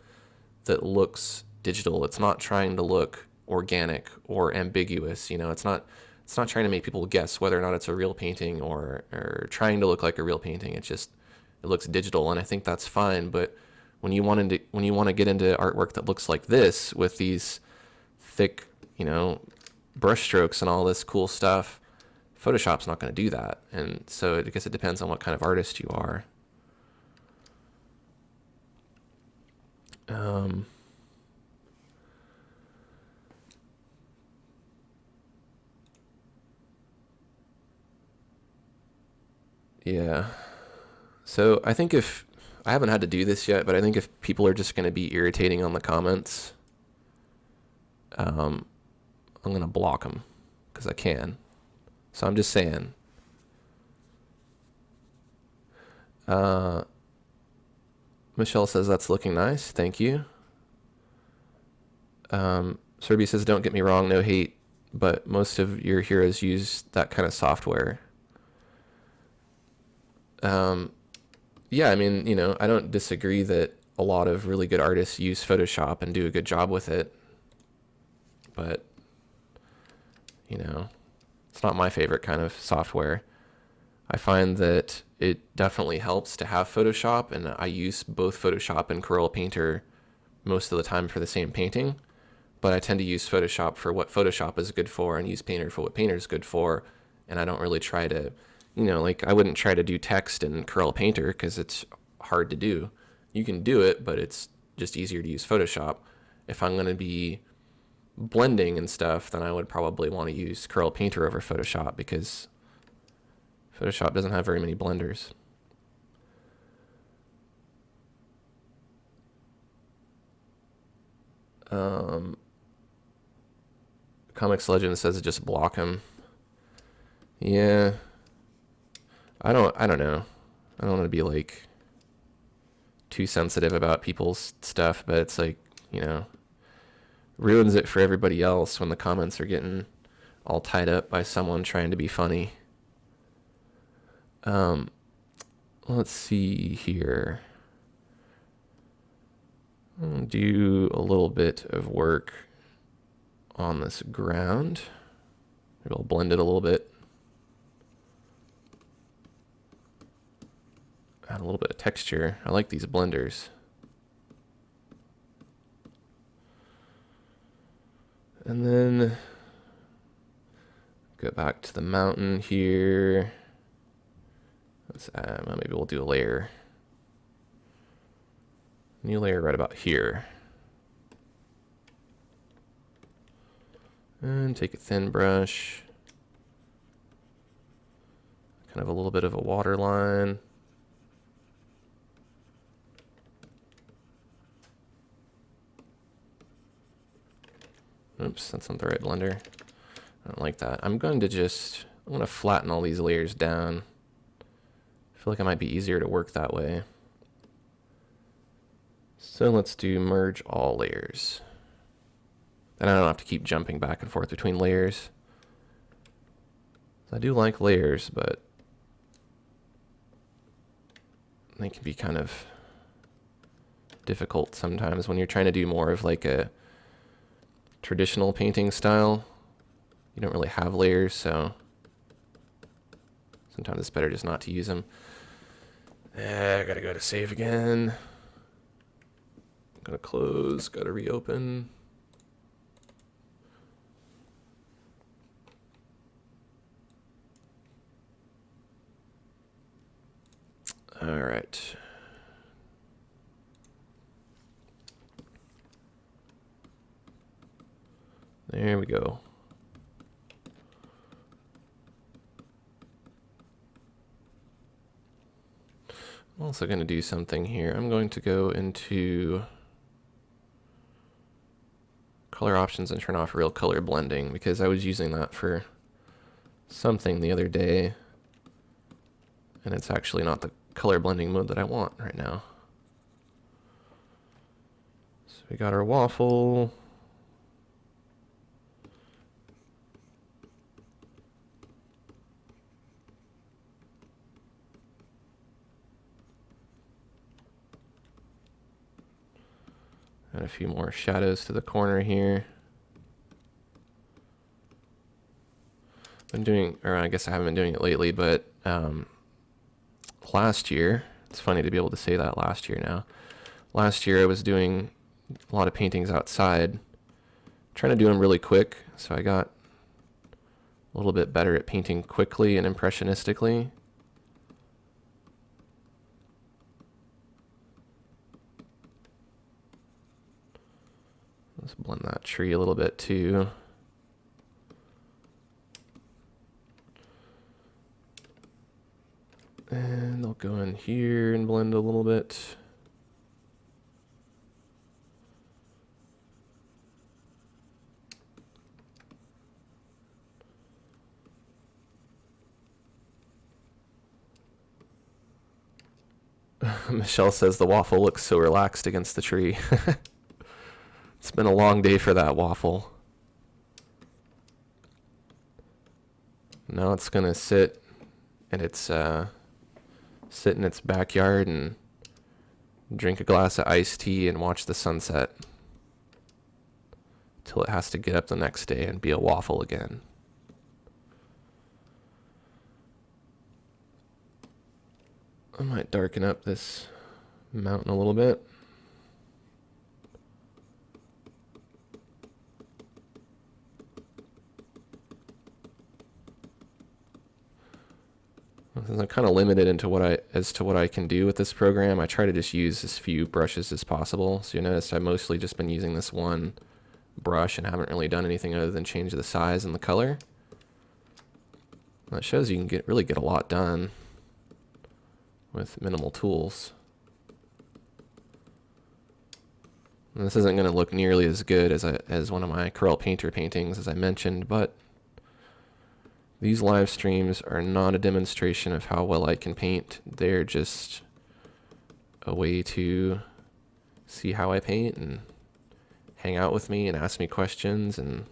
that looks digital. It's not trying to look organic or ambiguous. You know, it's not trying to make people guess whether or not it's a real painting or trying to look like a real painting. It looks digital, and I think that's fine. But when you want to get into artwork that looks like this with these thick, you know, brush strokes and all this cool stuff, Photoshop's not going to do that. And so I guess it depends on what kind of artist you are. Yeah. So I think if I haven't had to do this yet, but I think if people are just going to be irritating on the comments, I'm going to block them because I can. So I'm just saying. Michelle says that's looking nice. Thank you. Serby says, don't get me wrong, no hate, but most of your heroes use that kind of software. Yeah, I mean, you know, I don't disagree that a lot of really good artists use Photoshop and do a good job with it. But, you know, it's not my favorite kind of software. I find that it definitely helps to have Photoshop, and I use both Photoshop and Corel Painter most of the time for the same painting. But I tend to use Photoshop for what Photoshop is good for and use Painter for what Painter is good for. And I don't really try to, you know, like I wouldn't try to do text in Corel Painter because it's hard to do. You can do it, but it's just easier to use Photoshop. If I'm going to be blending and stuff, then I would probably want to use Corel Painter over Photoshop because Photoshop doesn't have very many blenders. Comics Legend says just block him. Yeah. I don't know. I don't want to be like too sensitive about people's stuff, but it's like, you know, ruins it for everybody else when the comments are getting all tied up by someone trying to be funny. Let's see here. I'll do a little bit of work on this ground. Maybe I'll blend it a little bit. Add a little bit of texture. I like these blenders. And then go back to the mountain here. Let's add, well, maybe we'll do a layer. New layer right about here. And take a thin brush. Kind of a little bit of a water line. Oops, that's not the right blender. I don't like that. I'm going to flatten all these layers down. I feel like it might be easier to work that way. So let's do merge all layers. Then I don't have to keep jumping back and forth between layers. I do like layers, but they can be kind of difficult sometimes when you're trying to do more of like a traditional painting style. You don't really have layers, so sometimes it's better just not to use them. I gotta go to save again. Gotta close, gotta reopen. All right. There we go. I'm also going to do something here. I'm going to go into color options and turn off real color blending because I was using that for something the other day and it's actually not the color blending mode that I want right now. So we got our waffle. Add a few more shadows to the corner here. I guess I haven't been doing it lately, but last year, it's funny to be able to say that last year now. Last year I was doing a lot of paintings outside, trying to do them really quick, so I got a little bit better at painting quickly and impressionistically. Let's blend that tree a little bit too. And I'll go in here and blend a little bit. Michelle says the waffle looks so relaxed against the tree. It's been a long day for that waffle. Now it's gonna sit in its backyard and drink a glass of iced tea and watch the sunset till it has to get up the next day and be a waffle again. I might darken up this mountain a little bit. I'm kind of limited as to what I can do with this program. I try to just use as few brushes as possible. So you notice I've mostly just been using this one brush and haven't really done anything other than change the size and the color. That shows you can really get a lot done with minimal tools. And this isn't going to look nearly as good as one of my Corel Painter paintings, as I mentioned, but these live streams are not a demonstration of how well I can paint. They're just a way to see how I paint and hang out with me and ask me questions and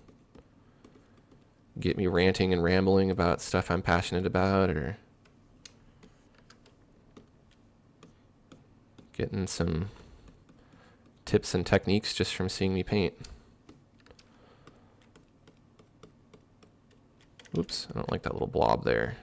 get me ranting and rambling about stuff I'm passionate about, or getting some tips and techniques just from seeing me paint. Oops, I don't like that little blob there.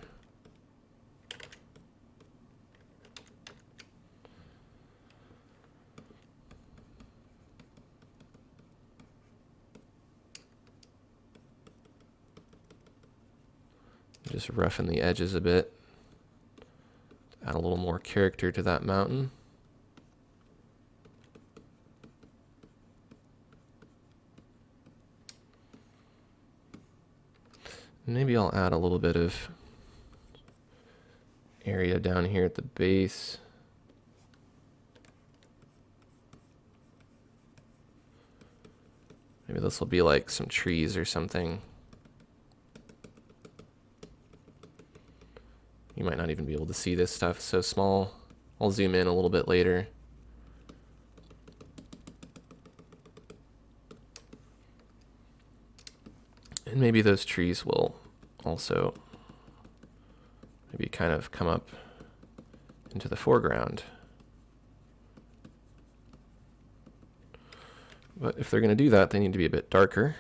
Just roughen the edges a bit. Add a little more character to that mountain. Maybe I'll add a little bit of area down here at the base. Maybe this will be like some trees or something. You might not even be able to see this stuff, it's so small. I'll zoom in a little bit later. And maybe those trees will also maybe kind of come up into the foreground. But if they're going to do that, they need to be a bit darker.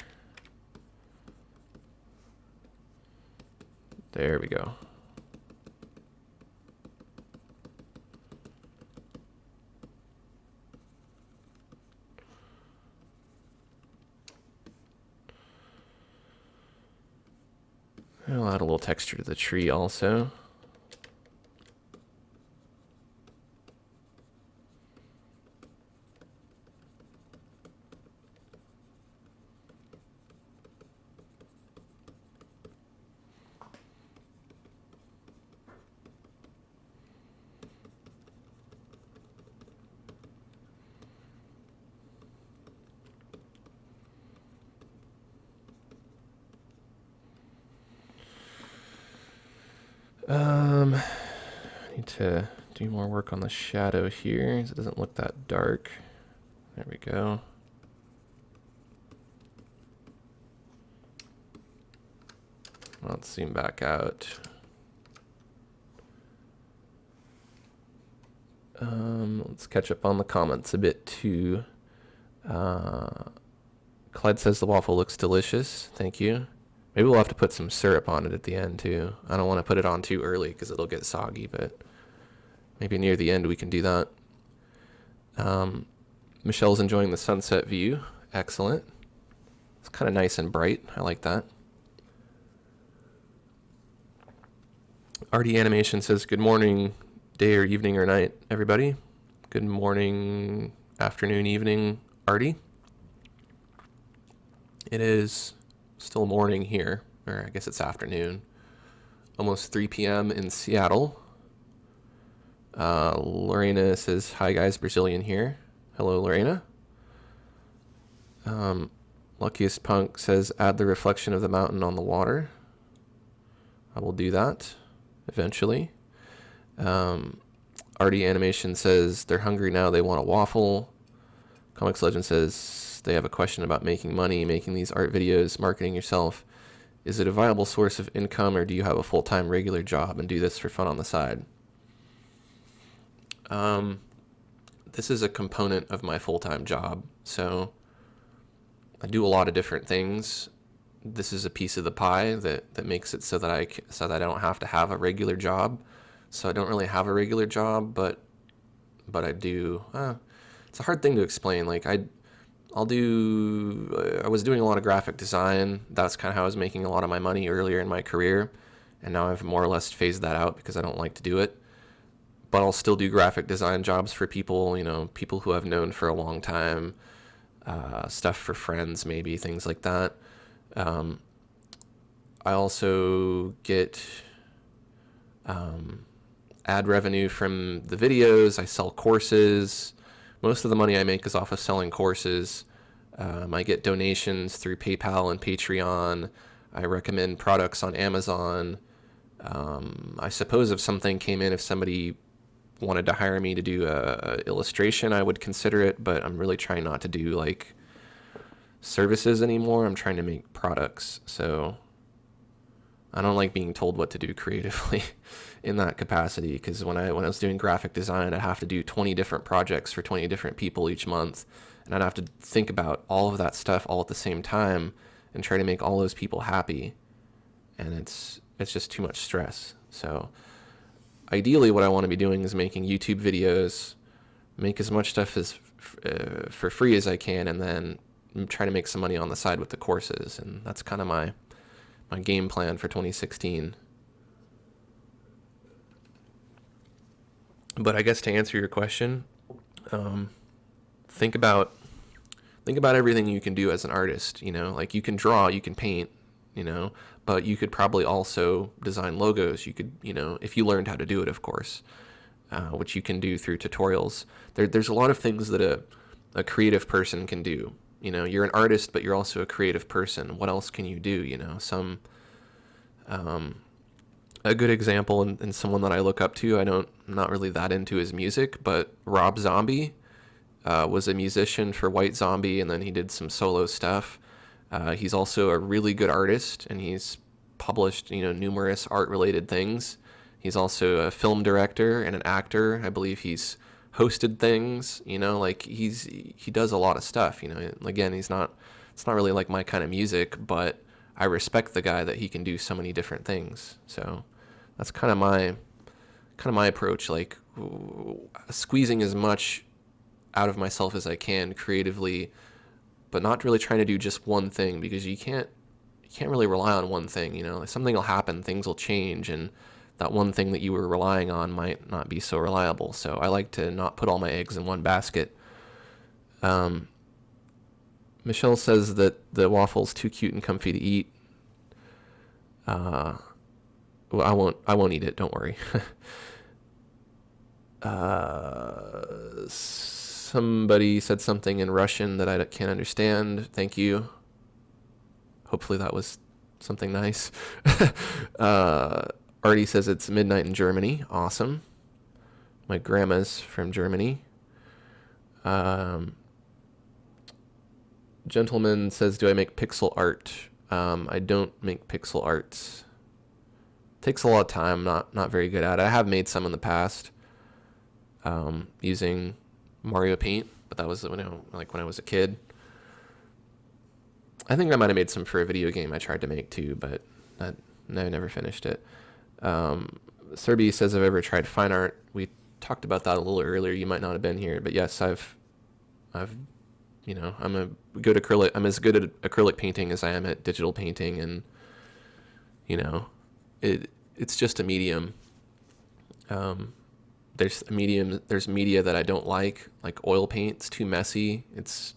There we go. I'll add a little texture to the tree also. I need to do more work on the shadow here, so it doesn't look that dark. There we go. Let's zoom back out. Let's catch up on the comments a bit too. Clyde says the waffle looks delicious. Thank you. Maybe we'll have to put some syrup on it at the end too. I don't want to put it on too early because it'll get soggy, but maybe near the end we can do that. Michelle's enjoying the sunset view. Excellent. It's kind of nice and bright. I like that. RD Animation says, good morning, day or evening or night, everybody. Good morning, afternoon, evening, Artie. It is still morning here, or I guess it's afternoon. Almost 3 p.m. in Seattle. Lorena says, hi guys, Brazilian here. Hello, Lorena. Luckiest Punk says, add the reflection of the mountain on the water. I will do that eventually. RD Animation says, they're hungry now, they want a waffle. Comics Legend says, they have a question about making money, making these art videos, marketing yourself. Is it a viable source of income, or do you have a full-time regular job and do this for fun on the side? This is a component of my full-time job, so I do a lot of different things. This is a piece of the pie that makes it so that I don't have to have a regular job. So I don't really have a regular job, but I do. It's a hard thing to explain. Like I was doing a lot of graphic design. That's kind of how I was making a lot of my money earlier in my career, and now I've more or less phased that out because I don't like to do it. But I'll still do graphic design jobs for people, people who I've known for a long time, stuff for friends, maybe things like that. I also get ad revenue from the videos. I sell courses. most of the money I make is off of selling courses. I get donations through PayPal and Patreon. I recommend products on Amazon. I suppose if something came in, if somebody wanted to hire me to do a illustration, I would consider it, but I'm really trying not to do like services anymore. I'm trying to make products. So I don't like being told what to do creatively in that capacity, because when I was doing graphic design, I'd have to do 20 different projects for 20 different people each month, and I'd have to think about all of that stuff all at the same time and try to make all those people happy, and it's just too much stress. So ideally what I want to be doing is making YouTube videos, make as much stuff as for free as I can, and then try to make some money on the side with the courses. And that's kind of my game plan for 2016. But I guess to answer your question, think about everything you can do as an artist. You know, like you can draw, you can paint, you know, but you could probably also design logos. You could, you know, if you learned how to do it, of course, which you can do through tutorials. There's a lot of things that a creative person can do. You know, you're an artist, but you're also a creative person. What else can you do? You know, a good example, and someone that I look up to, I'm not really that into his music, but Rob Zombie was a musician for White Zombie, and then he did some solo stuff. He's also a really good artist, and he's published, you know, numerous art-related things. He's also a film director and an actor. I believe he's hosted things, you know, like he does a lot of stuff, you know. Again, it's not really like my kind of music, but I respect the guy that he can do so many different things. So that's kind of my approach, like squeezing as much out of myself as I can creatively, but not really trying to do just one thing, because you can't really rely on one thing, you know. Like something will happen, things will change, and that one thing that you were relying on might not be so reliable. So I like to not put all my eggs in one basket. Michelle says that the waffle's too cute and comfy to eat. Well, I won't eat it, don't worry. Somebody said something in Russian that I can't understand. Thank you. Hopefully that was something nice. Artie says it's midnight in Germany. Awesome. My grandma's from Germany. Gentleman says, do I make pixel art? I don't make pixel art. Takes a lot of time. Not very good at it. I have made some in the past using Mario Paint, but that was when I was a kid. I think I might have made some for a video game I tried to make too, but I never finished it. Serby says, I've ever tried fine art. We talked about that a little earlier. You might not have been here, but yes, I've you know, I'm as good at acrylic painting as I am at digital painting, and you know, it's just a medium. There's media that I don't like oil paint. It's too messy. It's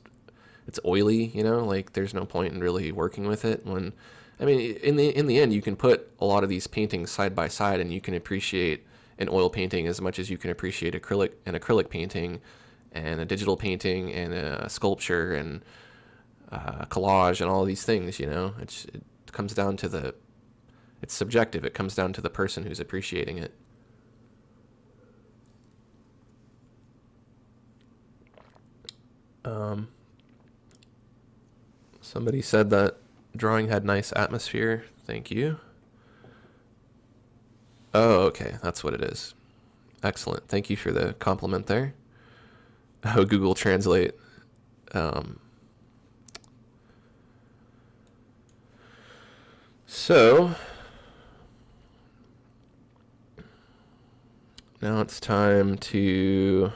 oily, you know, like there's no point in really working with it. When, I mean, in the end, you can put a lot of these paintings side by side, and you can appreciate an oil painting as much as you can appreciate an acrylic painting, and a digital painting, and a sculpture, and collage, and all these things. You know, it comes down to it's subjective. It comes down to the person who's appreciating it. Somebody said that drawing had nice atmosphere. Thank you. Oh, okay. That's what it is. Excellent. Thank you for the compliment there. Oh, Google Translate. So now it's time to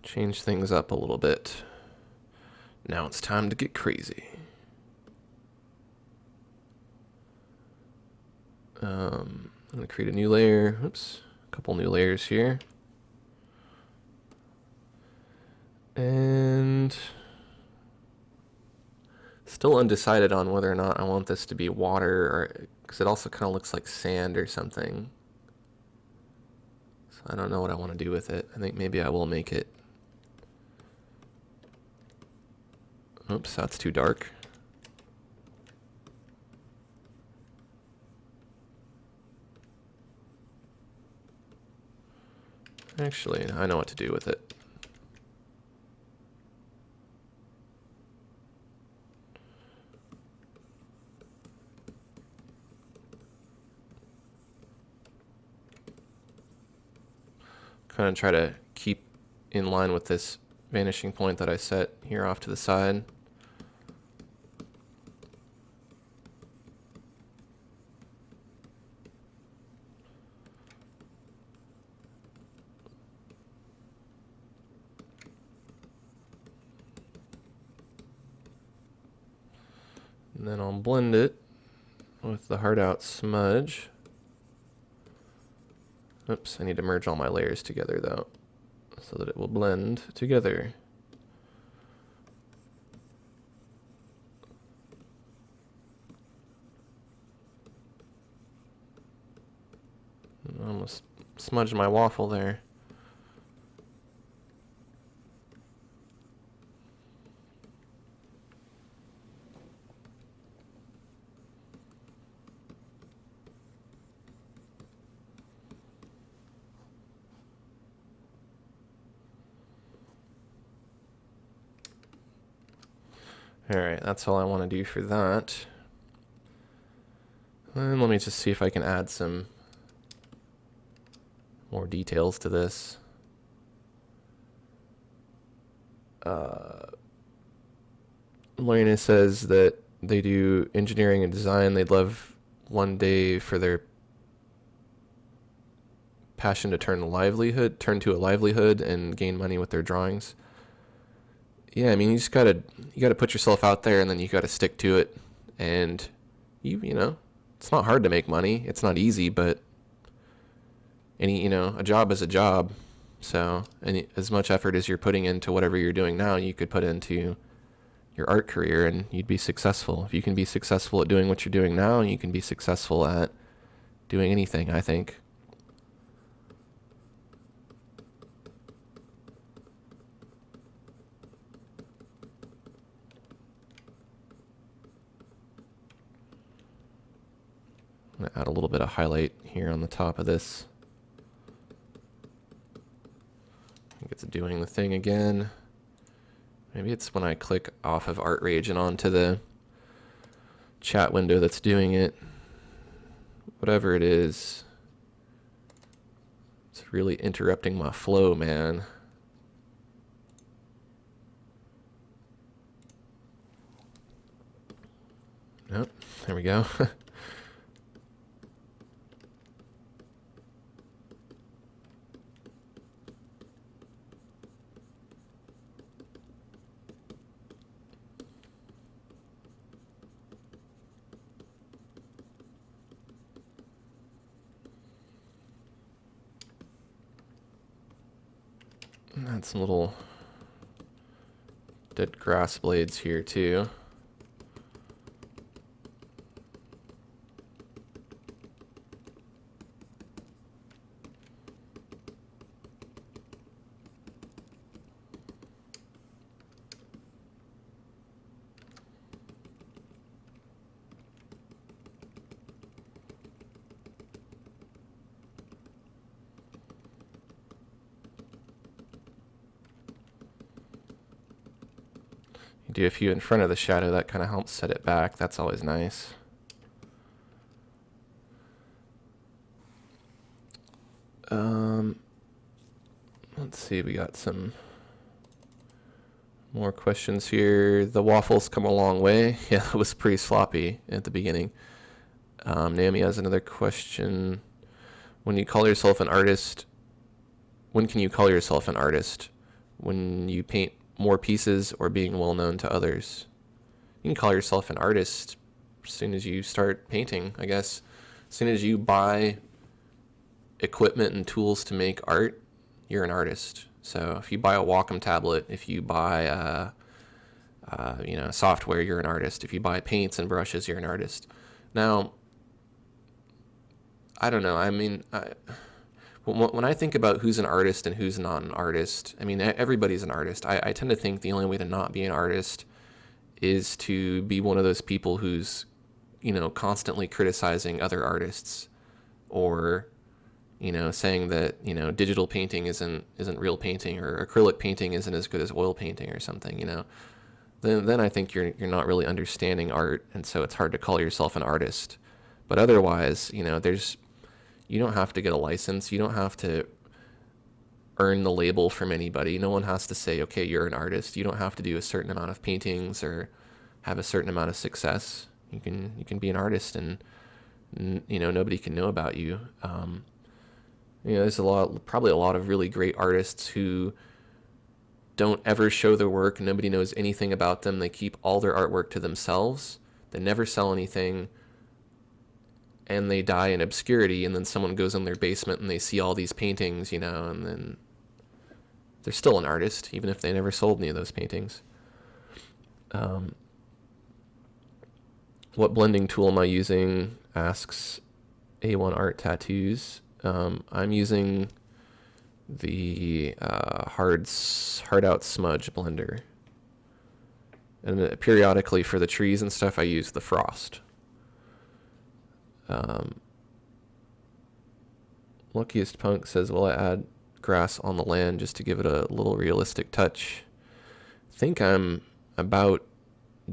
change things up a little bit. Now it's time to get crazy. I'm going to create a new layer. Oops, a couple new layers here. And still undecided on whether or not I want this to be water, or because it also kind of looks like sand or something. So I don't know what I want to do with it. I think maybe I will make it. Oops, that's too dark. Actually, I know what to do with it. Kind of try to keep in line with this vanishing point that I set here off to the side. And then I'll blend it with the hard out smudge. Oops, I need to merge all my layers together though, so that it will blend together. I almost smudged my waffle there. Alright, that's all I want to do for that. And let me just see if I can add some more details to this. Lorena says that they do engineering and design. They'd love one day for their passion to turn to a livelihood and gain money with their drawings. Yeah, I mean, you gotta put yourself out there, and then you gotta stick to it. And you know, it's not hard to make money. It's not easy, but a job is a job. So, as much effort as you're putting into whatever you're doing now, you could put into your art career, and you'd be successful. If you can be successful at doing what you're doing now, you can be successful at doing anything, I think. I'm going to add a little bit of highlight here on the top of this. I think it's doing the thing again. Maybe it's when I click off of ArtRage and onto the chat window that's doing it. Whatever it is, it's really interrupting my flow, man. Nope, there we go. Add some little dead grass blades here too. Do a few in front of the shadow, that kind of helps set it back. That's always nice. Let's see, we got some more questions here. The waffles come a long way. Yeah, it was pretty sloppy at the beginning. Naomi has another question. When you call yourself an artist, when can you call yourself an artist? When you paint more pieces or being well known to others? You can call yourself an artist as soon as you start painting, I guess. As soon as you buy equipment and tools to make art, you're an artist. So if you buy a Wacom tablet, if you buy software, you're an artist. If you buy paints and brushes, you're an artist. Now, I don't know. I mean, when I think about who's an artist and who's not an artist, I mean, everybody's an artist. I tend to think the only way to not be an artist is to be one of those people who's, constantly criticizing other artists, or, saying that, digital painting isn't real painting, or acrylic painting isn't as good as oil painting or something, Then I think you're not really understanding art, and so it's hard to call yourself an artist. But otherwise, you don't have to get a license. You don't have to earn the label from anybody. No one has to say, okay, you're an artist. You don't have to do a certain amount of paintings or have a certain amount of success. You can be an artist, and nobody can know about you. There's probably a lot of really great artists who don't ever show their work. Nobody knows anything about them. They keep all their artwork to themselves. They never sell anything. And they die in obscurity, and then someone goes in their basement and they see all these paintings, and then they're still an artist, even if they never sold any of those paintings. What blending tool am I using? Asks A1 Art Tattoos. I'm using the hard out smudge blender. And periodically for the trees and stuff, I use the frost. Luckiest Punk says, will I add grass on the land just to give it a little realistic touch? I think I'm about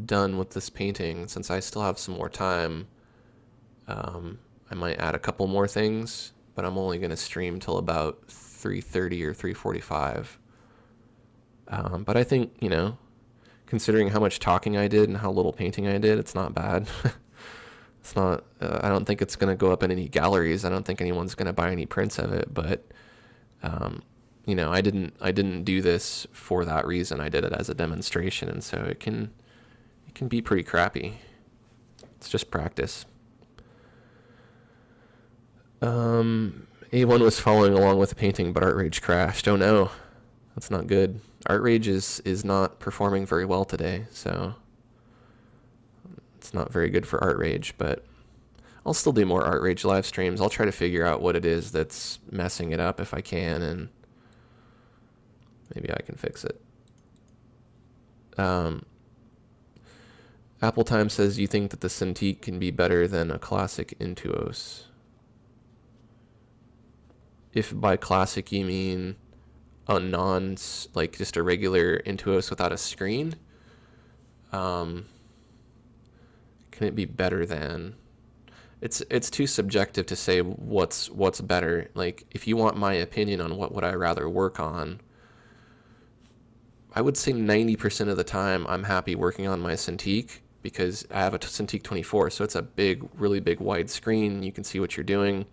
done with this painting. Since I still have some more time, I might add a couple more things, but I'm only going to stream till about 3:30 or 3:45. But I think, considering how much talking I did and how little painting I did, it's not bad. It's not, I don't think it's going to go up in any galleries. I don't think anyone's going to buy any prints of it, but, I didn't do this for that reason. I did it as a demonstration, and so it can be pretty crappy. It's just practice. A1 was following along with the painting, but ArtRage crashed. Oh no, that's not good. ArtRage is not performing very well today, so it's not very good for ArtRage, but I'll still do more ArtRage live streams. I'll try to figure out what it is that's messing it up if I can, and maybe I can fix it. Apple Time says, you think that the Cintiq can be better than a classic Intuos? If by classic you mean a just a regular Intuos without a screen, can it be better than? It's too subjective to say what's better. Like, if you want my opinion on what would I rather work on, I would say 90% of the time I'm happy working on my Cintiq, because I have a Cintiq 24, so it's a really big wide screen. You can see what you're doing.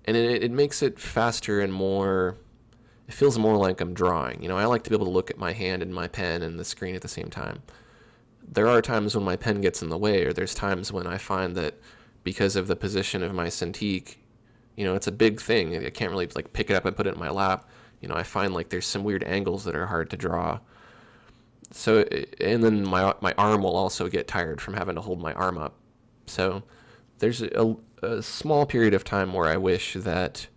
And it makes it faster and more, it feels more like I'm drawing. I like to be able to look at my hand and my pen and the screen at the same time. There are times when my pen gets in the way, or there's times when I find that because of the position of my Cintiq, it's a big thing. I can't really pick it up and put it in my lap. I find there's some weird angles that are hard to draw. So, and then my arm will also get tired from having to hold my arm up. So there's a small period of time where I wish that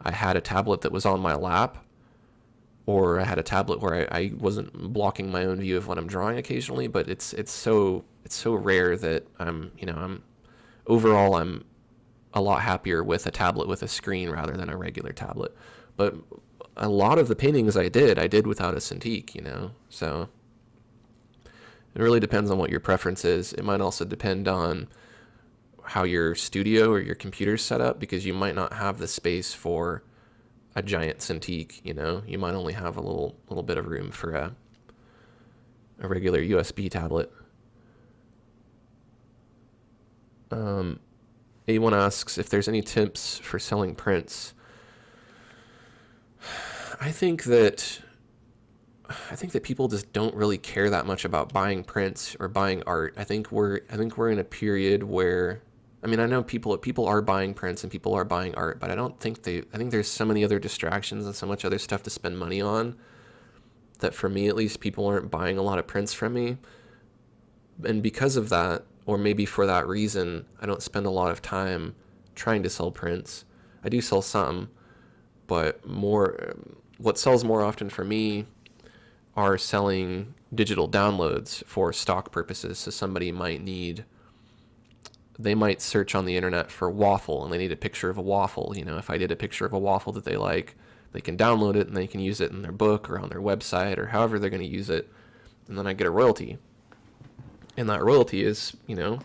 I had a tablet that was on my lap, or I had a tablet where I wasn't blocking my own view of what I'm drawing occasionally. But it's so rare that I'm overall I'm a lot happier with a tablet with a screen rather than a regular tablet. But a lot of the paintings I did without a Cintiq, so it really depends on what your preference is. It might also depend on how your studio or your computer's set up, because you might not have the space for a giant Cintiq. You might only have a little bit of room for a regular USB tablet. A1 asks if there's any tips for selling prints. I think that people just don't really care that much about buying prints or buying art. I think we're in a period where, I know people are buying prints and people are buying art, but I think there's so many other distractions and so much other stuff to spend money on that, for me at least, people aren't buying a lot of prints from me. And because of that, or maybe for that reason, I don't spend a lot of time trying to sell prints. I do sell some, but more, what sells more often for me are selling digital downloads for stock purposes. So somebody might need, they might search on the internet for waffle and they need a picture of a waffle. You know, if I did a picture of a waffle that they like, they can download it and they can use it in their book or on their website or however they're going to use it. And then I get a royalty. And that royalty is, you know,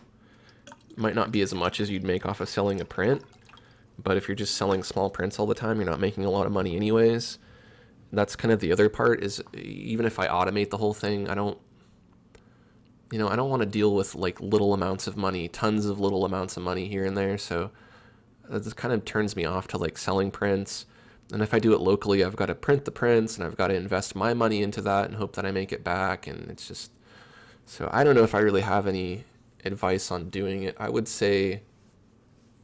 might not be as much as you'd make off of selling a print. But if you're just selling small prints all the time, you're not making a lot of money anyways. That's kind of the other part, is even if I automate the whole thing, I don't want to deal with like little amounts of money, tons of little amounts of money here and there. So that kind of turns me off to like selling prints. And if I do it locally, I've got to print the prints and I've got to invest my money into that and hope that I make it back. And it's just, so I don't know if I really have any advice on doing it. I would say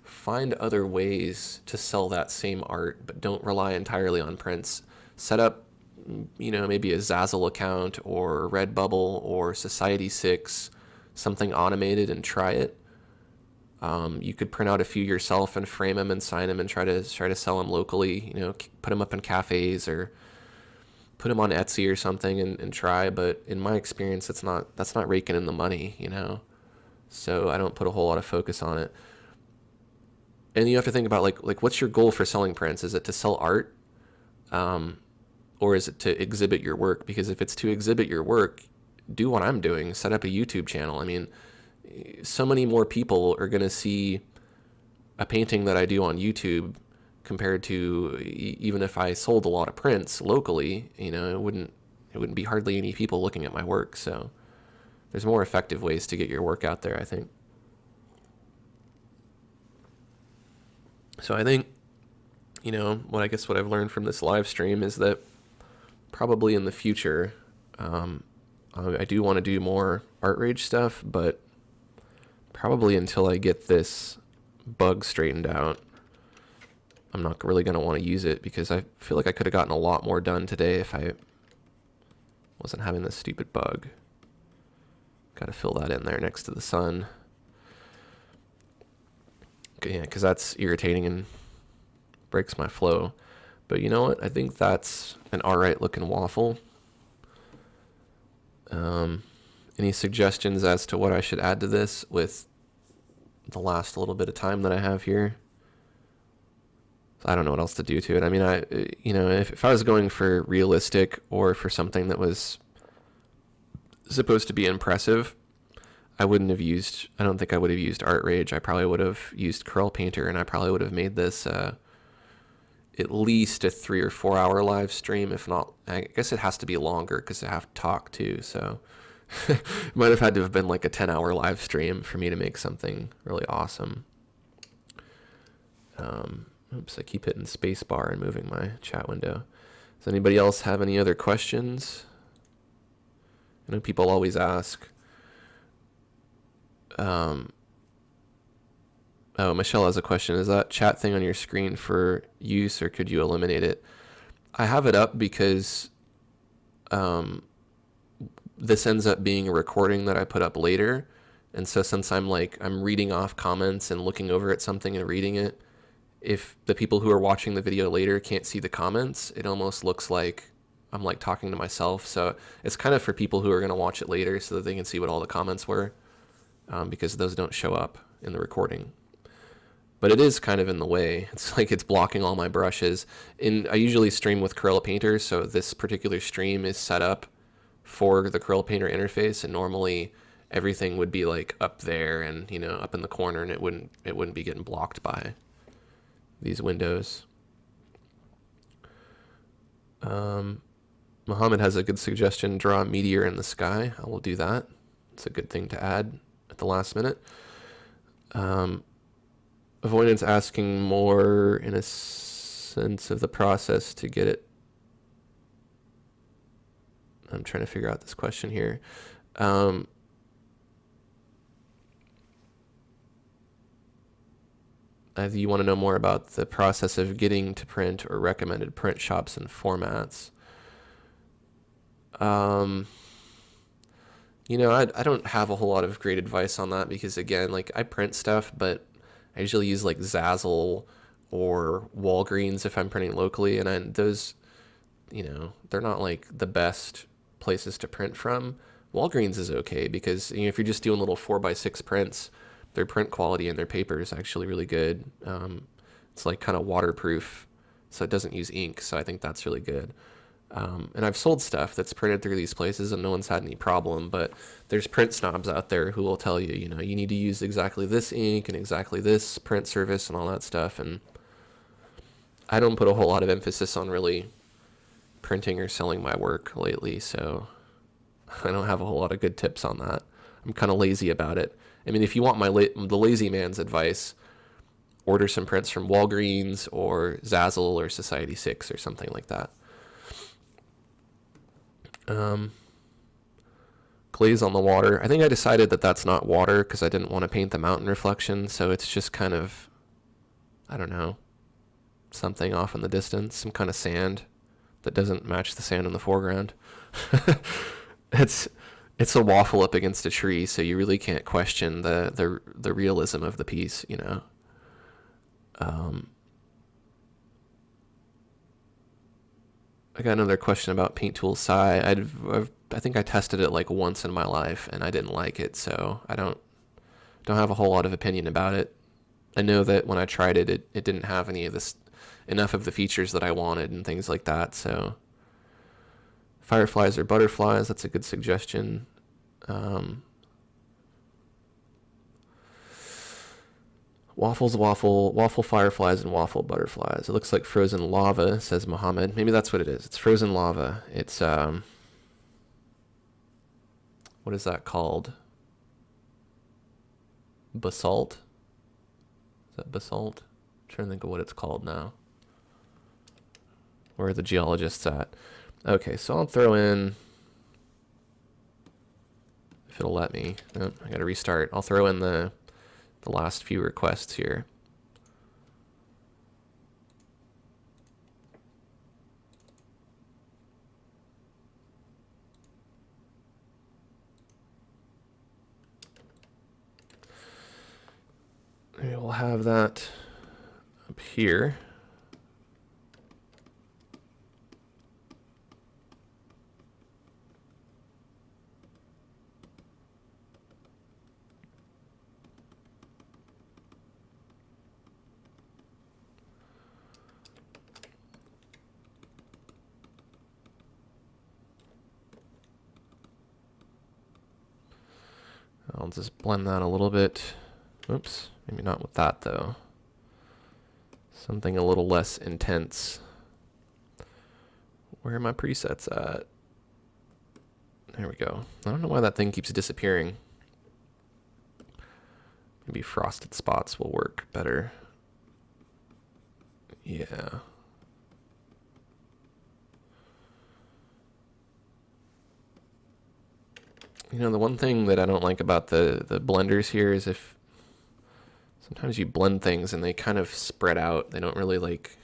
find other ways to sell that same art, but don't rely entirely on prints. Set up, you know, maybe a Zazzle account or Redbubble or Society6, something automated, and try it. You could print out a few yourself and frame them and sign them and try to sell them locally. You know, put them up in cafes or put them on Etsy or something and try. But in my experience, that's not raking in the money, you know. So I don't put a whole lot of focus on it. And you have to think about like what's your goal for selling prints? Is it to sell art? Or is it to exhibit your work? Because if it's to exhibit your work, do what I'm doing, set up a YouTube channel. I mean, so many more people are going to see a painting that I do on YouTube compared to even if I sold a lot of prints locally. You know, it wouldn't be hardly any people looking at my work. So there's more effective ways to get your work out there, I think. So I think, you know, what I've learned from this live stream is that probably in the future, I do want to do more ArtRage stuff, but probably until I get this bug straightened out, I'm not really going to want to use it, because I feel like I could have gotten a lot more done today if I wasn't having this stupid bug. Got to fill that in there next to the sun. Okay, yeah, because that's irritating and breaks my flow. But you know what? I think that's an alright looking waffle. Any suggestions as to what I should add to this with the last little bit of time that I have here? I don't know what else to do to it. I mean, if I was going for realistic or for something that was supposed to be impressive, I don't think I would have used ArtRage. I probably would have used Curl Painter, and I probably would have made this at least a 3 or 4 hour live stream. If not, I guess it has to be longer because I have to talk too. So it might have had to have been like a 10-hour live stream for me to make something really awesome. Oops, I keep hitting spacebar and moving my chat window. Does anybody else have any other questions? I know people always ask. Oh, Michelle has a question. Is that chat thing on your screen for use, or could you eliminate it? I have it up because this ends up being a recording that I put up later. And so since I'm reading off comments and looking over at something and reading it, if the people who are watching the video later can't see the comments, it almost looks like I'm like talking to myself. So it's kind of for people who are going to watch it later so that they can see what all the comments were, because those don't show up in the recording. But it is kind of in the way. It's like it's blocking all my brushes. I usually stream with Curl Painter, so this particular stream is set up for the Curl Painter interface, and normally everything would be like up there and, you know, up in the corner, and it wouldn't be getting blocked by these windows. Muhammad has a good suggestion: draw a meteor in the sky. I will do that. It's a good thing to add at the last minute. Avoidance asking more in a sense of the process to get it. I'm trying to figure out this question here. You want to know more about the process of getting to print or recommended print shops and formats. You know, I don't have a whole lot of great advice on that, because again, like I print stuff, but I usually use like Zazzle or Walgreens if I'm printing locally, and those, they're not like the best places to print from. Walgreens is okay because if you're just doing little 4x6 prints, their print quality and their paper is actually really good. It's like kind of waterproof, so it doesn't use ink, so I think that's really good. And I've sold stuff that's printed through these places and no one's had any problem, but there's print snobs out there who will tell you, you need to use exactly this ink and exactly this print service and all that stuff. And I don't put a whole lot of emphasis on really printing or selling my work lately, so I don't have a whole lot of good tips on that. I'm kind of lazy about it. I mean, if you want the lazy man's advice, order some prints from Walgreens or Zazzle or Society 6 or something like that. Glaze on the water. I think I decided that that's not water because I didn't want to paint the mountain reflection, so it's just kind of, I don't know, something off in the distance, some kind of sand that doesn't match the sand in the foreground. It's a waffle up against a tree, so you really can't question the realism of the piece, I got another question about Paint Tool Psi. I think I tested it like once in my life and I didn't like it, so I don't have a whole lot of opinion about it. I know that when I tried it, it didn't have enough of the features that I wanted and things like that. So fireflies or butterflies, that's a good suggestion. Waffle fireflies and waffle butterflies. It looks like frozen lava, says Mohammed. Maybe that's what it is. It's frozen lava. It's, what is that called? Basalt? Is that basalt? I'm trying to think of what it's called now. Where are the geologists at? Okay, so I'll throw in, if it'll let me. Oh, I gotta restart. I'll throw in the last few requests here. Maybe we'll have that up here. I'll just blend that a little bit. Oops, maybe not with that though. Something a little less intense. Where are my presets at? There we go. I don't know why that thing keeps disappearing. Maybe frosted spots will work better. Yeah. The one thing that I don't like about the blenders here is if sometimes you blend things and they kind of spread out. They don't really like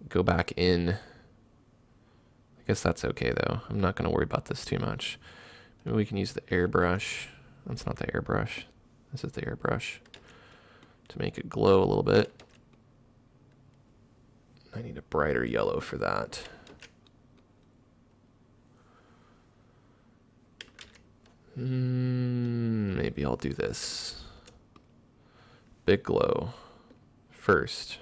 go back in. I guess that's okay though. I'm not going to worry about this too much. Maybe we can use the airbrush. That's not the airbrush. This is the airbrush to make it glow a little bit. I need a brighter yellow for that. Maybe I'll do this. Big glow first.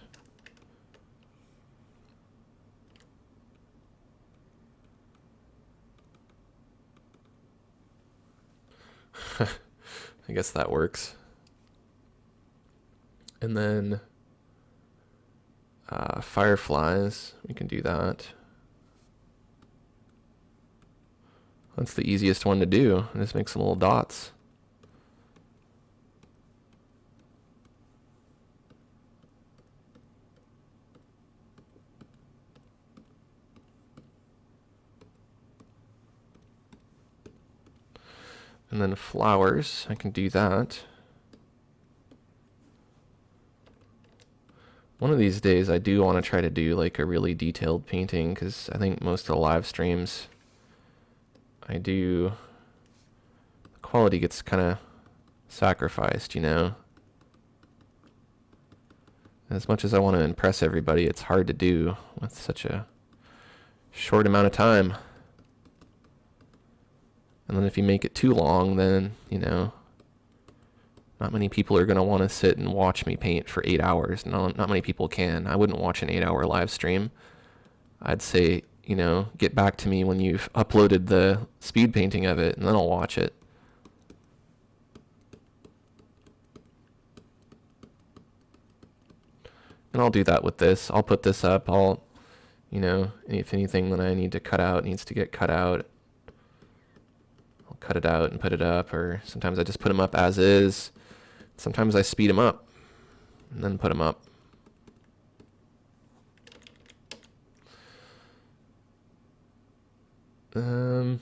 I guess that works. And then fireflies, we can do that. That's the easiest one to do. Just make some little dots. And then flowers, I can do that. One of these days I do want to try to do like a really detailed painting, because I think most of the live streams the quality gets kind of sacrificed, As much as I want to impress everybody, it's hard to do with such a short amount of time. And then if you make it too long, then, you know, not many people are going to want to sit and watch me paint for 8 hours. No, not many people can. I wouldn't watch an 8-hour live stream. I'd say, you know, get back to me when you've uploaded the speed painting of it, and then I'll watch it. And I'll do that with this. I'll put this up. I'll, you know, if anything that I need to cut out needs to get cut out, I'll cut it out and put it up. Or sometimes I just put them up as is. Sometimes I speed them up and then put them up. No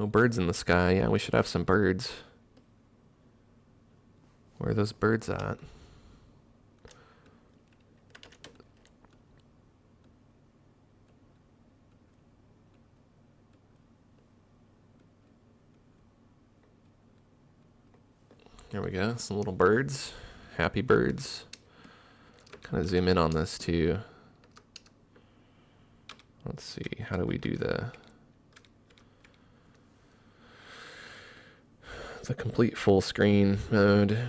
birds in the sky. Yeah, we should have some birds. Where are those birds at? There we go, some little birds, happy birds. Kind of zoom in on this too. Let's see, how do we do the complete full screen mode?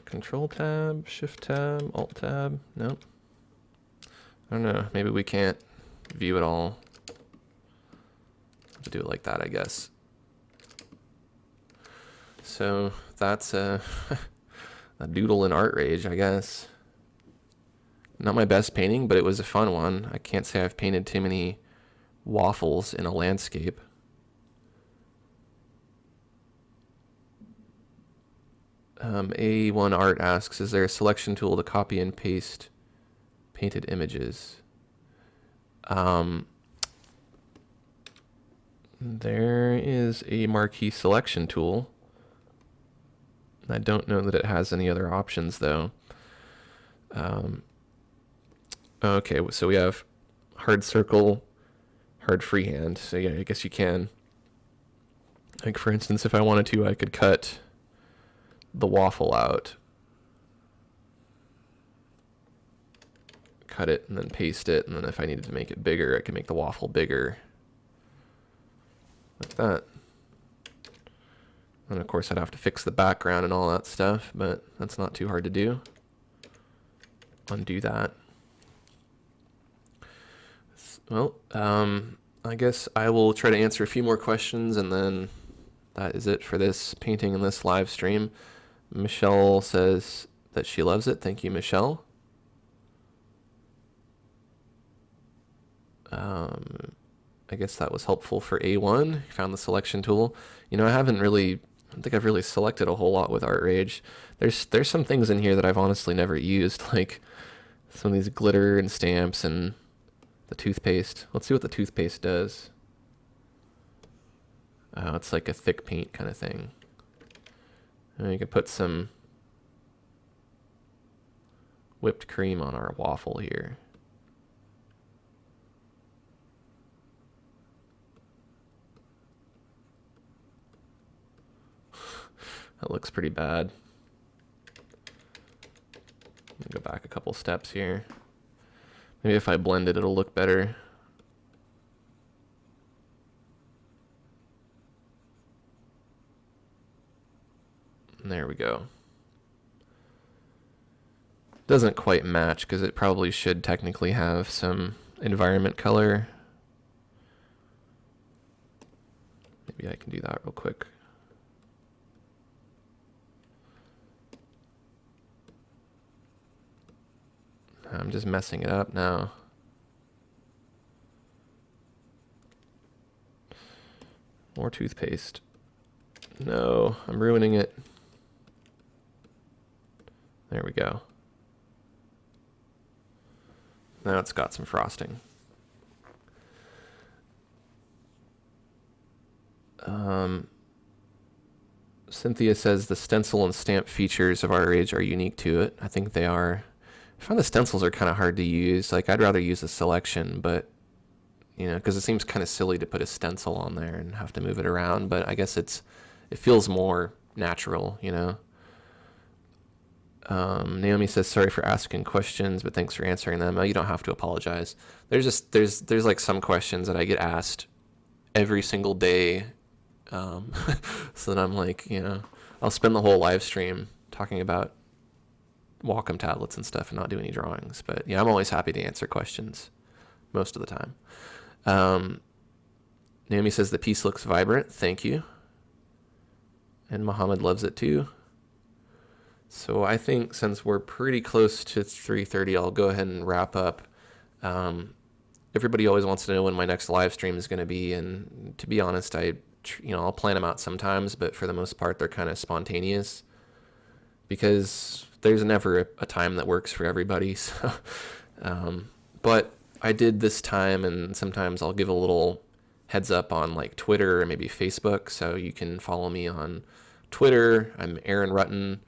Control tab, shift tab, alt tab, nope. I don't know, maybe we can't view it all. To do it like that, I guess. So that's a doodle in ArtRage, I guess. Not my best painting, but it was a fun one. I can't say I've painted too many waffles in a landscape. A1 Art asks, is there a selection tool to copy and paste painted images? There is a marquee selection tool. I don't know that it has any other options though. Okay, so we have hard circle, hard freehand. So yeah, I guess you can. Like for instance, if I wanted to, I could cut the waffle out. Cut it and then paste it, and then if I needed to make it bigger, I could make the waffle bigger. Like that. And of course I'd have to fix the background and all that stuff, but that's not too hard to do. Undo that. Well, I guess I will try to answer a few more questions, and then that is it for this painting and this live stream. Michelle says that she loves it. Thank you, Michelle. I guess that was helpful for A1. You found the selection tool. You know, I don't think I've really selected a whole lot with ArtRage. There's some things in here that I've honestly never used, like some of these glitter and stamps and the toothpaste. Let's see what the toothpaste does. It's like a thick paint kind of thing. And you can put some whipped cream on our waffle here. That looks pretty bad. Go back a couple steps here. Maybe if I blend it, it'll look better. And there we go. Doesn't quite match because it probably should technically have some environment color. Maybe I can do that real quick. I'm just messing it up now. More toothpaste. No, I'm ruining it. There we go. Now it's got some frosting. Cynthia says the stencil and stamp features of ArtRage are unique to it. I think they are. I find the stencils are kind of hard to use. Like, I'd rather use a selection, but, because it seems kind of silly to put a stencil on there and have to move it around, but I guess it feels more natural. Naomi says, sorry for asking questions, but thanks for answering them. Oh, you don't have to apologize. There's like some questions that I get asked every single day. So that I'm like, I'll spend the whole live stream talking about Wacom tablets and stuff and not do any drawings. But yeah, I'm always happy to answer questions most of the time. Naomi says the piece looks vibrant. Thank you. And Muhammad loves it too. So I think since we're pretty close to 3:30, I'll go ahead and wrap up. Everybody always wants to know when my next live stream is going to be, and to be honest, I'll plan them out sometimes, but for the most part, they're kind of spontaneous because there's never a time that works for everybody. So, but I did this time, and sometimes I'll give a little heads up on like Twitter or maybe Facebook, so you can follow me on Twitter. I'm Aaron Rutten.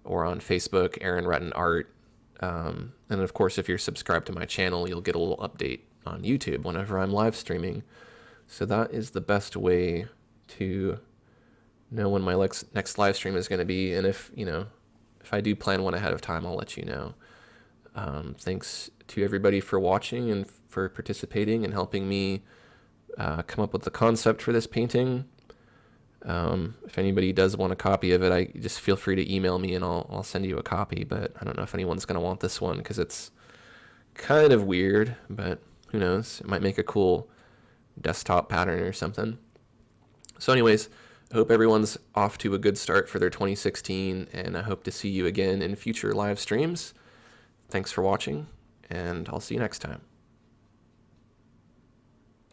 Or on Facebook, Aaron Rutten Art. And of course, if you're subscribed to my channel, you'll get a little update on YouTube whenever I'm live streaming. So that is the best way to know when my next live stream is going to be. And if I do plan one ahead of time, I'll let you know. Thanks to everybody for watching and for participating and helping me come up with the concept for this painting. If anybody does want a copy of it, I just feel free to email me and I'll send you a copy, but I don't know if anyone's going to want this one because it's kind of weird, but who knows? It might make a cool desktop pattern or something. So anyways, I hope everyone's off to a good start for their 2016, and I hope to see you again in future live streams. Thanks for watching, and I'll see you next time.